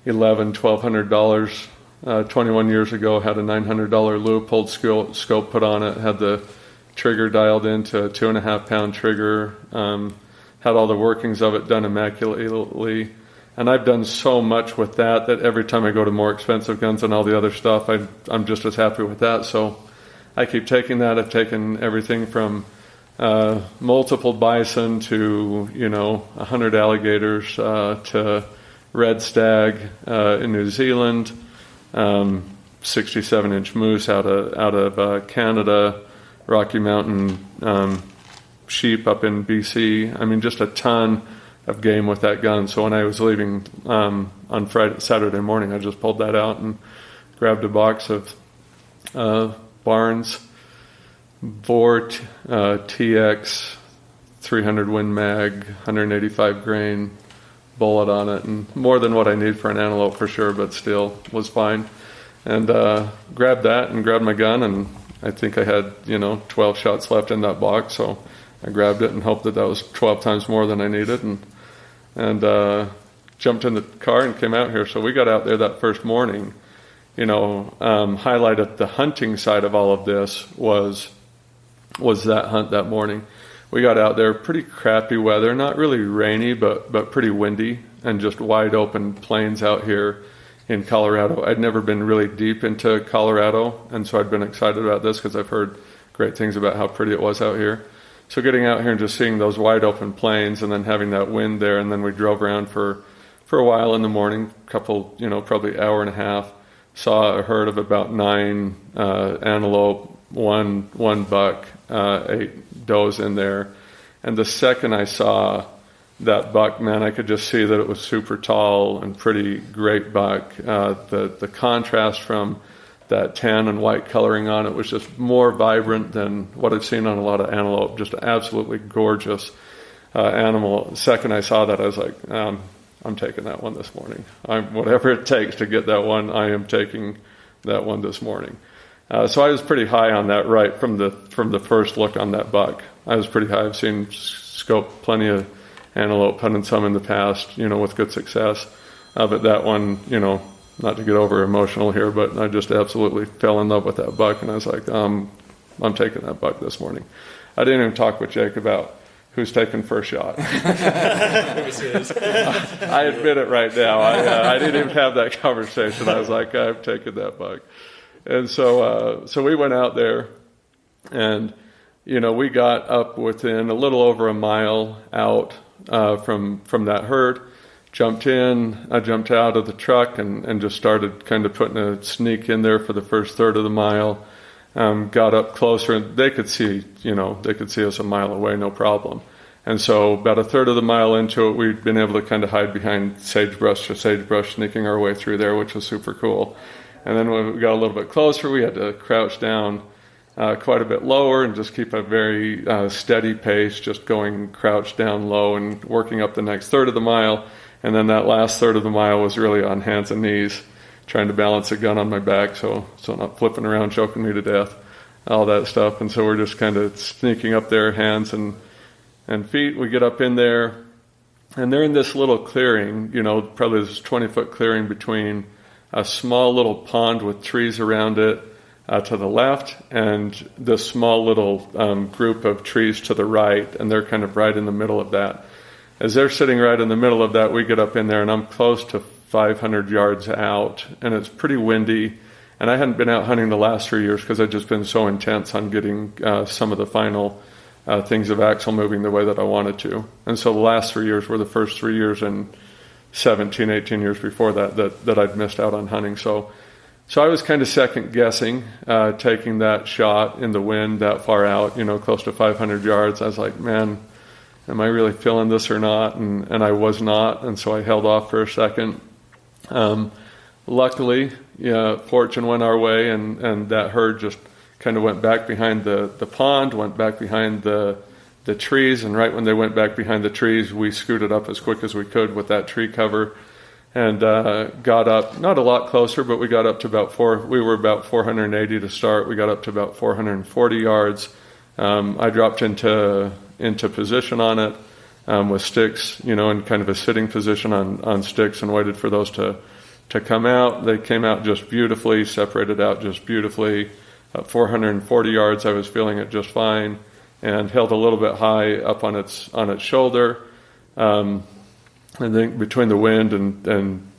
$1,200 21 years ago. Had a $900 Leupold scope put on it. Had the trigger dialed into a 2.5-pound trigger. Had all the workings of it done immaculately. And I've done so much with that every time I go to more expensive guns and all the other stuff, I'm just as happy with that. So I keep taking that. I've taken everything from multiple bison to 100 alligators to red stag in New Zealand, 67-inch moose out of Canada, Rocky Mountain sheep up in BC. I mean, just a ton of game with that gun. So when I was leaving on Saturday morning, I just pulled that out and grabbed a box of Barnes Vore TX 300 Win Mag, 185 grain bullet on it, and more than what I need for an antelope for sure, but still was fine. And grabbed that and grabbed my gun, and I think I had 12 shots left in that box, so I grabbed it and hoped that was 12 times more than I needed, and jumped in the car and came out here. So we got out there that first morning. Highlight of the hunting side of all of this was that hunt that morning. We got out there, pretty crappy weather, not really rainy, but pretty windy, and just wide open plains out here in Colorado. I'd never been really deep into Colorado, and so I'd been excited about this because I've heard great things about how pretty it was out here. So getting out here and just seeing those wide open plains, and then having that wind there, and then we drove around for a while in the morning, couple, probably hour and a half, saw a herd of about 9 antelope, one buck, 8 does in there. And the second I saw that buck, man, I could just see that it was super tall and pretty great buck. The contrast from that tan and white coloring on it was just more vibrant than what I've seen on a lot of antelope. Just an absolutely gorgeous animal. The second I saw that, I was like, I'm taking that one this morning. Whatever it takes to get that one, I am taking that one this morning. So I was pretty high on that right from the first look on that buck. I was pretty high. I've seen scope plenty of antelope, hunted some in the past, with good success. But that one, not to get over emotional here, but I just absolutely fell in love with that buck, and I was like, I'm taking that buck this morning. I didn't even talk with Jake about who's taking first shot. It was his. I admit it right now. I didn't even have that conversation. I was like, I'm taking that buck. And so we went out there, and we got up within a little over a mile out from that herd. I jumped out of the truck and just started kind of putting a sneak in there for the first third of the mile. Got up closer, and they could see us a mile away, no problem. And so about a third of the mile into it, we'd been able to kind of hide behind sagebrush, sneaking our way through there, which was super cool. And then when we got a little bit closer, we had to crouch down quite a bit lower and just keep a very steady pace, just going crouched down low and working up the next third of the mile. And then that last third of the mile was really on hands and knees, trying to balance a gun on my back so not flipping around, choking me to death, all that stuff. And so we're just kind of sneaking up there, hands and feet. We get up in there, and they're in this little clearing, probably this 20-foot clearing between a small little pond with trees around it to the left, and this small little group of trees to the right, and they're kind of right in the middle of that. As they're sitting right in the middle of that, we get up in there, and I'm close to 500 yards out, and it's pretty windy. And I hadn't been out hunting the last 3 years because I'd just been so intense on getting some of the final things of axle moving the way that I wanted to. And so the last 3 years were the first 3 years and 17, 18 years before that I'd missed out on hunting. So I was kind of second guessing taking that shot in the wind that far out, close to 500 yards. I was like, man, am I really feeling this or not? And I was not, and so I held off for a second. Luckily, fortune went our way, and that herd just kind of went back behind the pond, went back behind the trees, and right when they went back behind the trees, we scooted up as quick as we could with that tree cover, and got up, not a lot closer, but we got up to we were about 480 to start. We got up to about 440 yards. I dropped into position on it with sticks, in kind of a sitting position on sticks, and waited for those to come out. They came out just beautifully, separated out just beautifully. At 440 yards, I was feeling it just fine, and held a little bit high up on its shoulder. I think between the wind and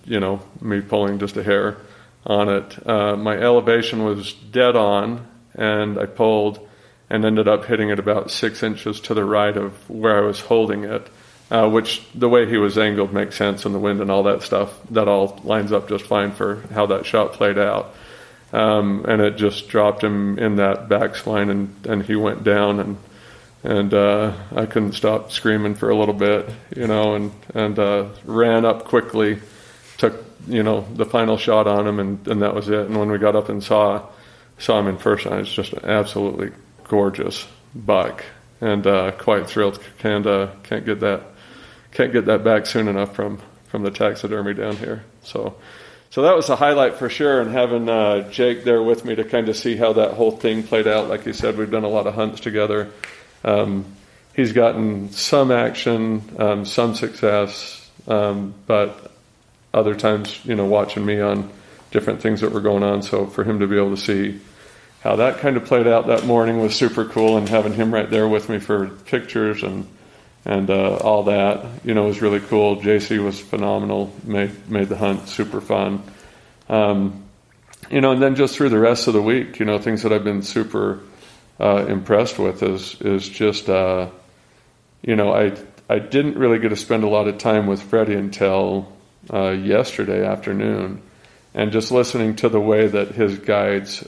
me pulling just a hair on it, my elevation was dead on, and I pulled, and ended up hitting it about 6 inches to the right of where I was holding it, which the way he was angled makes sense, and the wind and all that stuff, that all lines up just fine for how that shot played out. And it just dropped him in that backspine, and he went down, and I couldn't stop screaming for a little bit, and ran up quickly, took the final shot on him, and that was it. And when we got up and saw him in person, it was just an absolutely gorgeous buck, and quite thrilled. Can't get that back soon enough from the taxidermy down here. So that was a highlight for sure, and having Jake there with me to kind of see how that whole thing played out. Like you said, we've done a lot of hunts together. He's gotten some action, some success, but other times, watching me on different things that were going on. So for him to be able to see how that kind of played out that morning was super cool, and having him right there with me for pictures and all that, was really cool. JC was phenomenal, made the hunt super fun. And then just through the rest of the week, things that I've been super impressed with is just, I didn't really get to spend a lot of time with Freddy until yesterday afternoon, and just listening to the way that his guides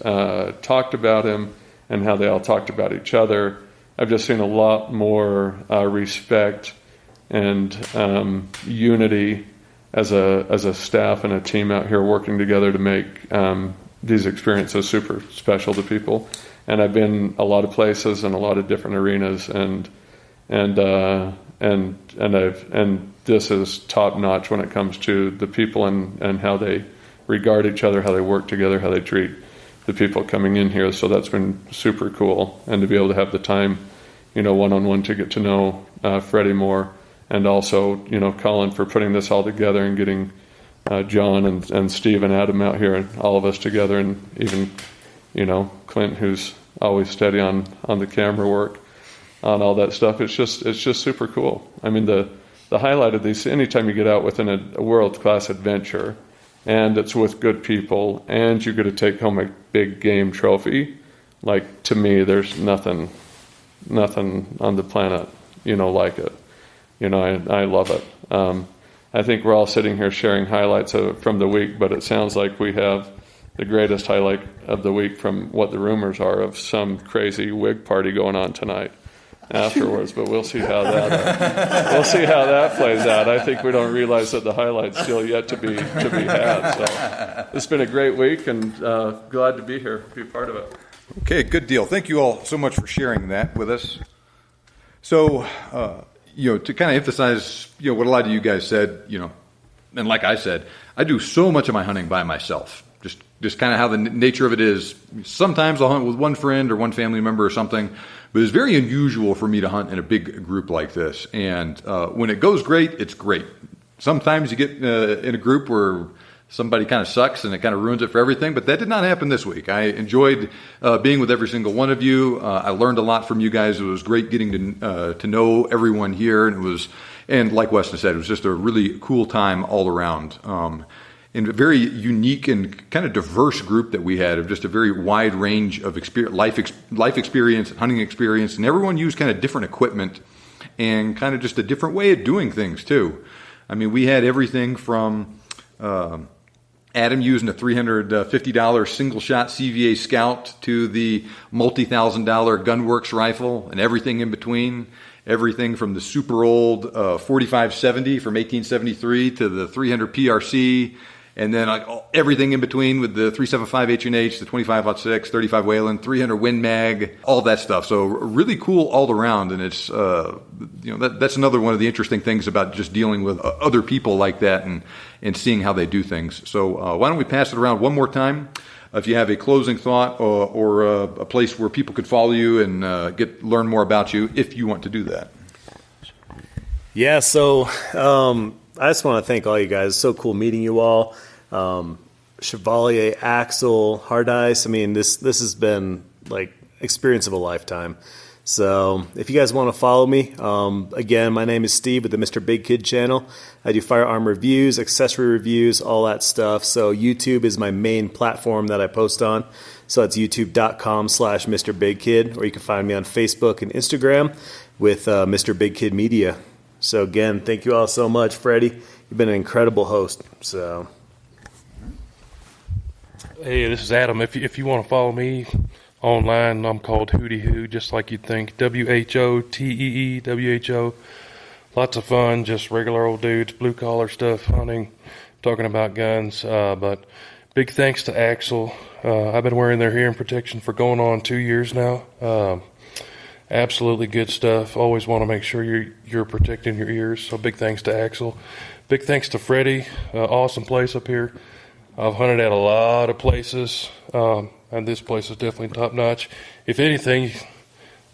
talked about him and how they all talked about each other. I've just seen a lot more respect and unity as a staff and a team out here working together to make these experiences super special to people. And I've been a lot of places and a lot of different arenas, and this is top notch when it comes to the people and how they regard each other, how they work together, how they treat the people coming in here. So that's been super cool, and to be able to have the time, one-on-one to get to know Freddy more, and also, Collin for putting this all together and getting John and Steve and Adam out here and all of us together, and even, Clint, who's always steady on the camera work, on all that stuff. It's just super cool. I mean, the highlight of these, anytime you get out within a world-class adventure, and it's with good people, and you get to take home a big game trophy, like, to me, there's nothing on the planet, like it. I love it. I think we're all sitting here sharing highlights from the week, but it sounds like we have the greatest highlight of the week from what the rumors are of some crazy wig party going on tonight afterwards. But we'll see how that plays out. I think we don't realize that the highlight's still yet to be had. So it's been a great week, and glad to be here, be part of it. Okay, good deal. Thank you all so much for sharing that with us. So, to kind of emphasize, what a lot of you guys said, and like I said, I do so much of my hunting by myself. Just kind of how the nature of it is. Sometimes I'll hunt with one friend or one family member or something, but it's very unusual for me to hunt in a big group like this. And when it goes great, it's great. Sometimes you get in a group where somebody kind of sucks and it kind of ruins it for everything, but that did not happen this week. I enjoyed being with every single one of you. I learned a lot from you guys. It was great getting to know everyone here, and like Weston said, it was just a really cool time all around. And a very unique and kind of diverse group that we had, of just a very wide range of life experience, hunting experience, and everyone used kind of different equipment and kind of just a different way of doing things too. I mean, we had everything from Adam using a $350 single-shot CVA Scout to the multi-$1,000 Gunworks rifle and everything in between. Everything from the super old 4570 from 1873 to the 300 PRC, and then everything in between with the 375 H&H, the 25-06, 35 Wayland, 300 Win Mag, all that stuff. So really cool all around, and it's that's another one of the interesting things about just dealing with other people like that and seeing how they do things. So why don't we pass it around one more time? If you have a closing thought or a place where people could follow you and learn more about you, if you want to do that. Yeah, so I just want to thank all you guys. It's so cool meeting you all. Chevalier, Axel, Harteis. I mean, this has been like experience of a lifetime. So if you guys want to follow me, again, my name is Steve with the Mr. Big Kid channel. I do firearm reviews, accessory reviews, all that stuff. So YouTube is my main platform that I post on. So that's youtube.com/Mr. Big Kid, or you can find me on Facebook and Instagram with Mr. Big Kid Media. So again, thank you all so much, Freddie. You've been an incredible host. So, hey, this is Adam. If you want to follow me online, I'm called Hootie Hoo, just like you'd think. WHOTEE, WHO. Lots of fun, just regular old dudes, blue collar stuff, hunting, talking about guns. But big thanks to Axel. I've been wearing their hearing protection for going on 2 years now. Absolutely good stuff. Always want to make sure you're protecting your ears. So big thanks to Axel. Big thanks to Freddy. Awesome place up here. I've hunted at a lot of places, and this place is definitely top notch. If anything,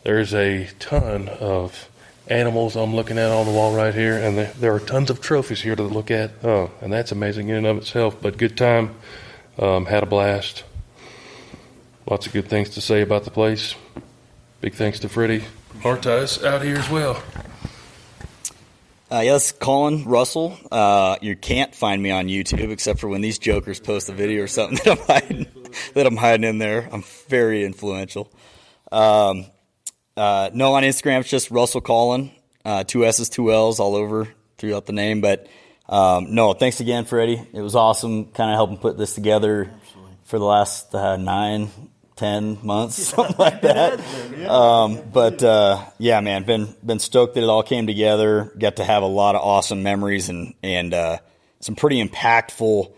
there's a ton of animals I'm looking at on the wall right here, and there are tons of trophies here to look at. And that's amazing in and of itself. But good time. Had a blast. Lots of good things to say about the place. Big thanks to Freddy Harteis out here as well. Yes, Collin Russell. You can't find me on YouTube except for when these jokers post a video or something that I'm hiding in there. I'm very influential. No, on Instagram it's just Russell Collin, 2 S's, 2 L's all over throughout the name. But no, thanks again, Freddie. It was awesome, kind of helping put this together for the last 9-10 months, something like that. Yeah, man, been stoked that it all came together. Got to have a lot of awesome memories and some pretty impactful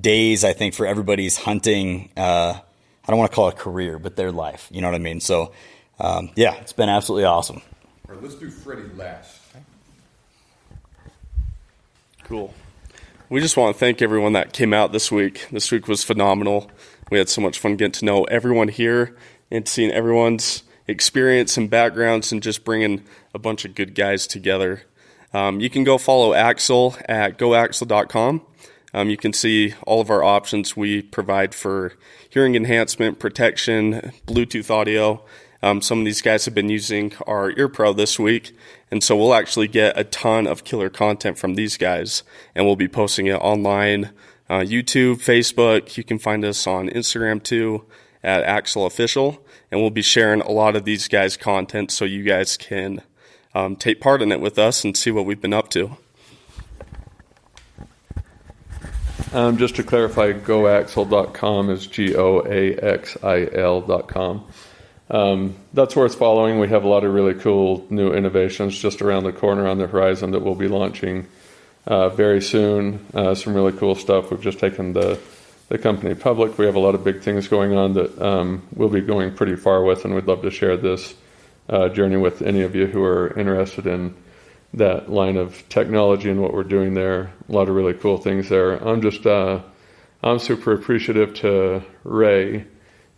days, I think, for everybody's hunting. I don't want to call it a career, but their life. You know what I mean? So, yeah, it's been absolutely awesome. All right, let's do Freddie last. Cool. We just want to thank everyone that came out this week. This week was phenomenal. We had so much fun getting to know everyone here and seeing everyone's experience and backgrounds and just bringing a bunch of good guys together. You can go follow Axel at goaxel.com. You can see all of our options we provide for hearing enhancement, protection, Bluetooth audio. Some of these guys have been using our Ear Pro this week, and so we'll actually get a ton of killer content from these guys, and we'll be posting it online, YouTube, Facebook. You can find us on Instagram too at Axel Official, and we'll be sharing a lot of these guys' content so you guys can take part in it with us and see what we've been up to. Just to clarify, goaxel.com is GOAXIL.com. That's worth following. We have a lot of really cool new innovations just around the corner on the horizon that we'll be launching very soon. Some really cool stuff. We've just taken the company public. We have a lot of big things going on that we'll be going pretty far with, and we'd love to share this journey with any of you who are interested in that line of technology and what we're doing there. A lot of really cool things there. I'm super appreciative to Ray,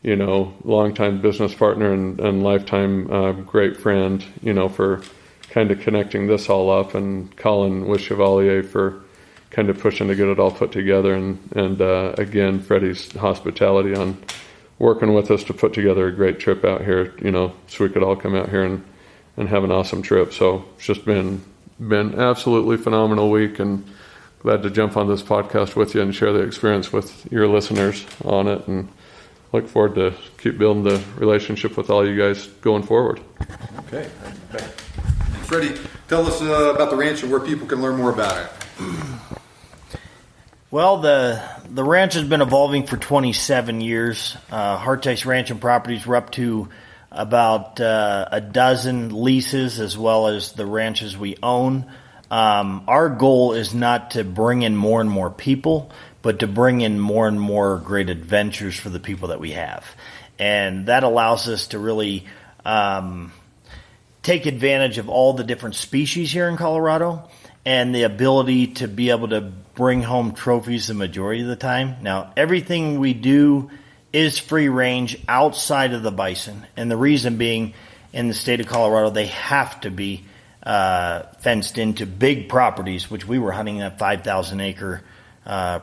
longtime business partner and lifetime great friend, for kind of connecting this all up, and Collin Chevalier for kind of pushing to get it all put together, and again, Freddie's hospitality on working with us to put together a great trip out here, so we could all come out here and have an awesome trip. So it's just been absolutely phenomenal week, and glad to jump on this podcast with you and share the experience with your listeners on it, and look forward to keep building the relationship with all you guys going forward. Okay. And Freddie, tell us about the ranch and where people can learn more about it. Well, the ranch has been evolving for 27 years. Harteis Ranch and Properties, we're up to about a dozen leases as well as the ranches we own. Our goal is not to bring in more and more people, but to bring in more and more great adventures for the people that we have. And that allows us to really take advantage of all the different species here in Colorado and the ability to be able to bring home trophies the majority of the time. Now, everything we do is free range outside of the bison. And the reason being, in the state of Colorado, they have to be fenced into big properties, which we were hunting a 5,000 acre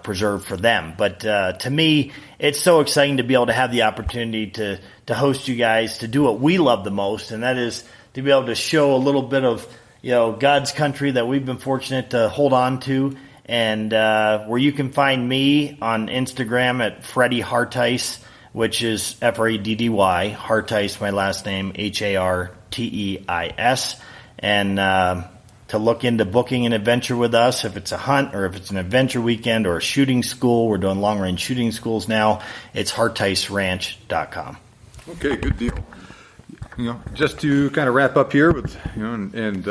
preserve for them. But to me, it's so exciting to be able to have the opportunity to host you guys, to do what we love the most, and that is to be able to show a little bit of God's country that we've been fortunate to hold on to. And where you can find me on Instagram at Freddy Harteis, which is Freddy, Harteis, my last name, Harteis. And to look into booking an adventure with us, if it's a hunt or if it's an adventure weekend or a shooting school, we're doing long-range shooting schools now, it's harteisranch.com. Okay, good deal. Just to kind of wrap up here with, and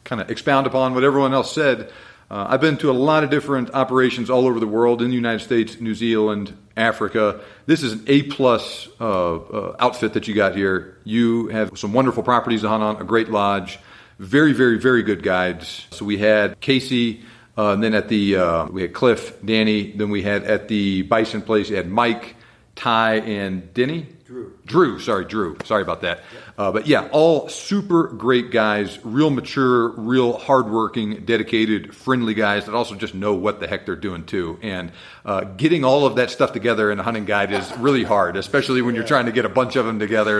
kind of expound upon what everyone else said, I've been to a lot of different operations all over the world, in the United States, New Zealand, Africa. This is an A-plus outfit that you got here. You have some wonderful properties to hunt on, a great lodge, very, very, very good guides. So we had Casey, and then we had Cliff, Danny, then we had at the Bison place, you had Mike, Ty, and Denny? Drew. Sorry about that. But yeah, all super great guys, real mature, real hardworking, dedicated, friendly guys that also just know what the heck they're doing too. And getting all of that stuff together in a hunting guide is really hard, especially when you're trying to get a bunch of them together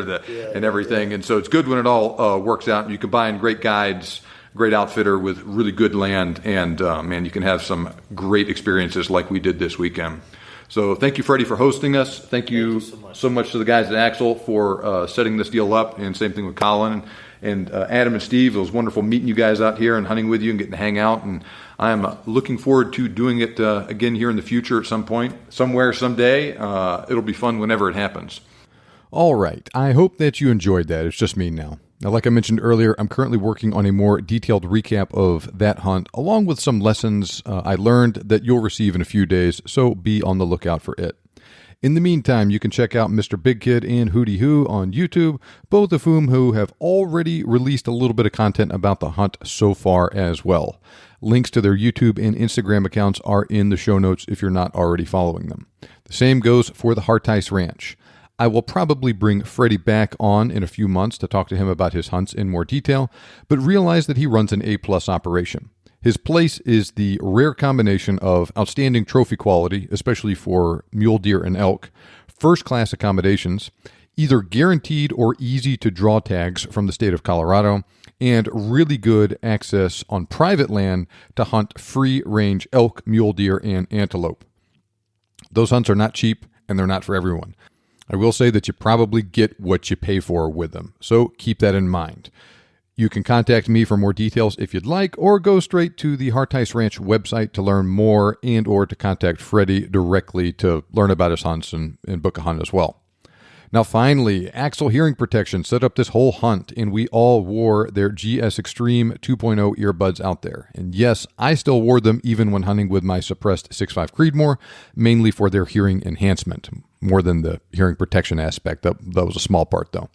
and everything. And so it's good when it all works out. You combine great guides, great outfitter with really good land, and man, you can have some great experiences like we did this weekend. So thank you, Freddie, for hosting us. Thank you so much to the guys at Axle for setting this deal up, and same thing with Collin and Adam and Steve. It was wonderful meeting you guys out here and hunting with you and getting to hang out. And I am looking forward to doing it again here in the future at some point, somewhere, someday. It'll be fun whenever it happens. All right. I hope that you enjoyed that. It's just me now. Now, like I mentioned earlier, I'm currently working on a more detailed recap of that hunt, along with some lessons I learned that you'll receive in a few days, so be on the lookout for it. In the meantime, you can check out Mr. Big Kid and Hootie Hoo on YouTube, both of who have already released a little bit of content about the hunt so far as well. Links to their YouTube and Instagram accounts are in the show notes if you're not already following them. The same goes for the Harteis Ranch. I will probably bring Freddy back on in a few months to talk to him about his hunts in more detail, but realize that he runs an A-plus operation. His place is the rare combination of outstanding trophy quality, especially for mule deer and elk, first-class accommodations, either guaranteed or easy-to-draw tags from the state of Colorado, and really good access on private land to hunt free-range elk, mule deer, and antelope. Those hunts are not cheap, and they're not for everyone. I will say that you probably get what you pay for with them, so keep that in mind. You can contact me for more details if you'd like, or go straight to the Harteis Ranch website to learn more and or to contact Freddy directly to learn about his hunts and book a hunt as well. Now finally, Axle Hearing Protection set up this whole hunt, and we all wore their GS Extreme 2.0 earbuds out there. And yes, I still wore them even when hunting with my suppressed 6.5 Creedmoor, mainly for their hearing enhancement, more than the hearing protection aspect. That was a small part, though.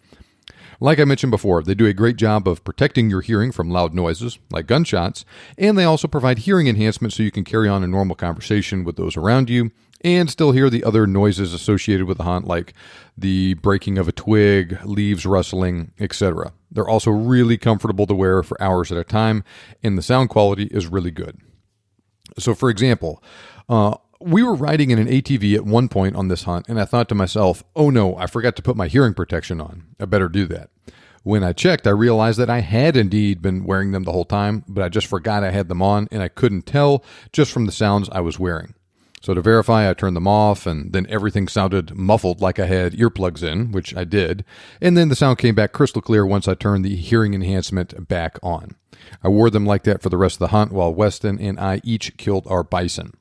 Like I mentioned before, they do a great job of protecting your hearing from loud noises, like gunshots, and they also provide hearing enhancement so you can carry on a normal conversation with those around you, and still hear the other noises associated with the hunt, like the breaking of a twig, leaves rustling, etc. They're also really comfortable to wear for hours at a time, and the sound quality is really good. So, for example, we were riding in an ATV at one point on this hunt, and I thought to myself, oh no, I forgot to put my hearing protection on. I better do that. When I checked, I realized that I had indeed been wearing them the whole time, but I just forgot I had them on, and I couldn't tell just from the sounds I was wearing. So to verify, I turned them off, and then everything sounded muffled like I had earplugs in, which I did, and then the sound came back crystal clear once I turned the hearing enhancement back on. I wore them like that for the rest of the hunt while Weston and I each killed our bison.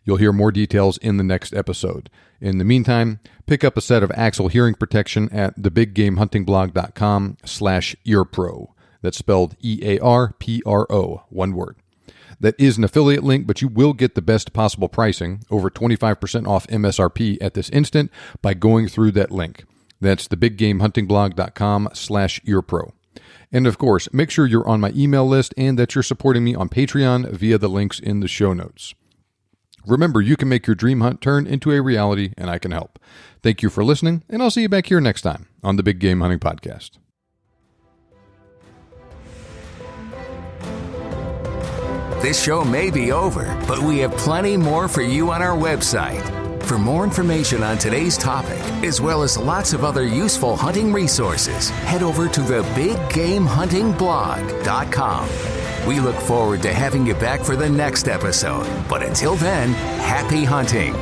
You'll hear more details in the next episode. In the meantime, pick up a set of Axle Hearing Protection at thebiggamehuntingbblog.com/earpro. That's spelled EARPRO, one word. That is an affiliate link, but you will get the best possible pricing, over 25% off MSRP at this instant, by going through that link. That's thebiggamehuntingbblog.com/earpro. And of course, make sure you're on my email list and that you're supporting me on Patreon via the links in the show notes. Remember, you can make your dream hunt turn into a reality, and I can help. Thank you for listening, and I'll see you back here next time on the Big Game Hunting Podcast. This show may be over, but we have plenty more for you on our website. For more information on today's topic, as well as lots of other useful hunting resources, head over to thebiggamehuntingblog.com. We look forward to having you back for the next episode. But until then, happy hunting.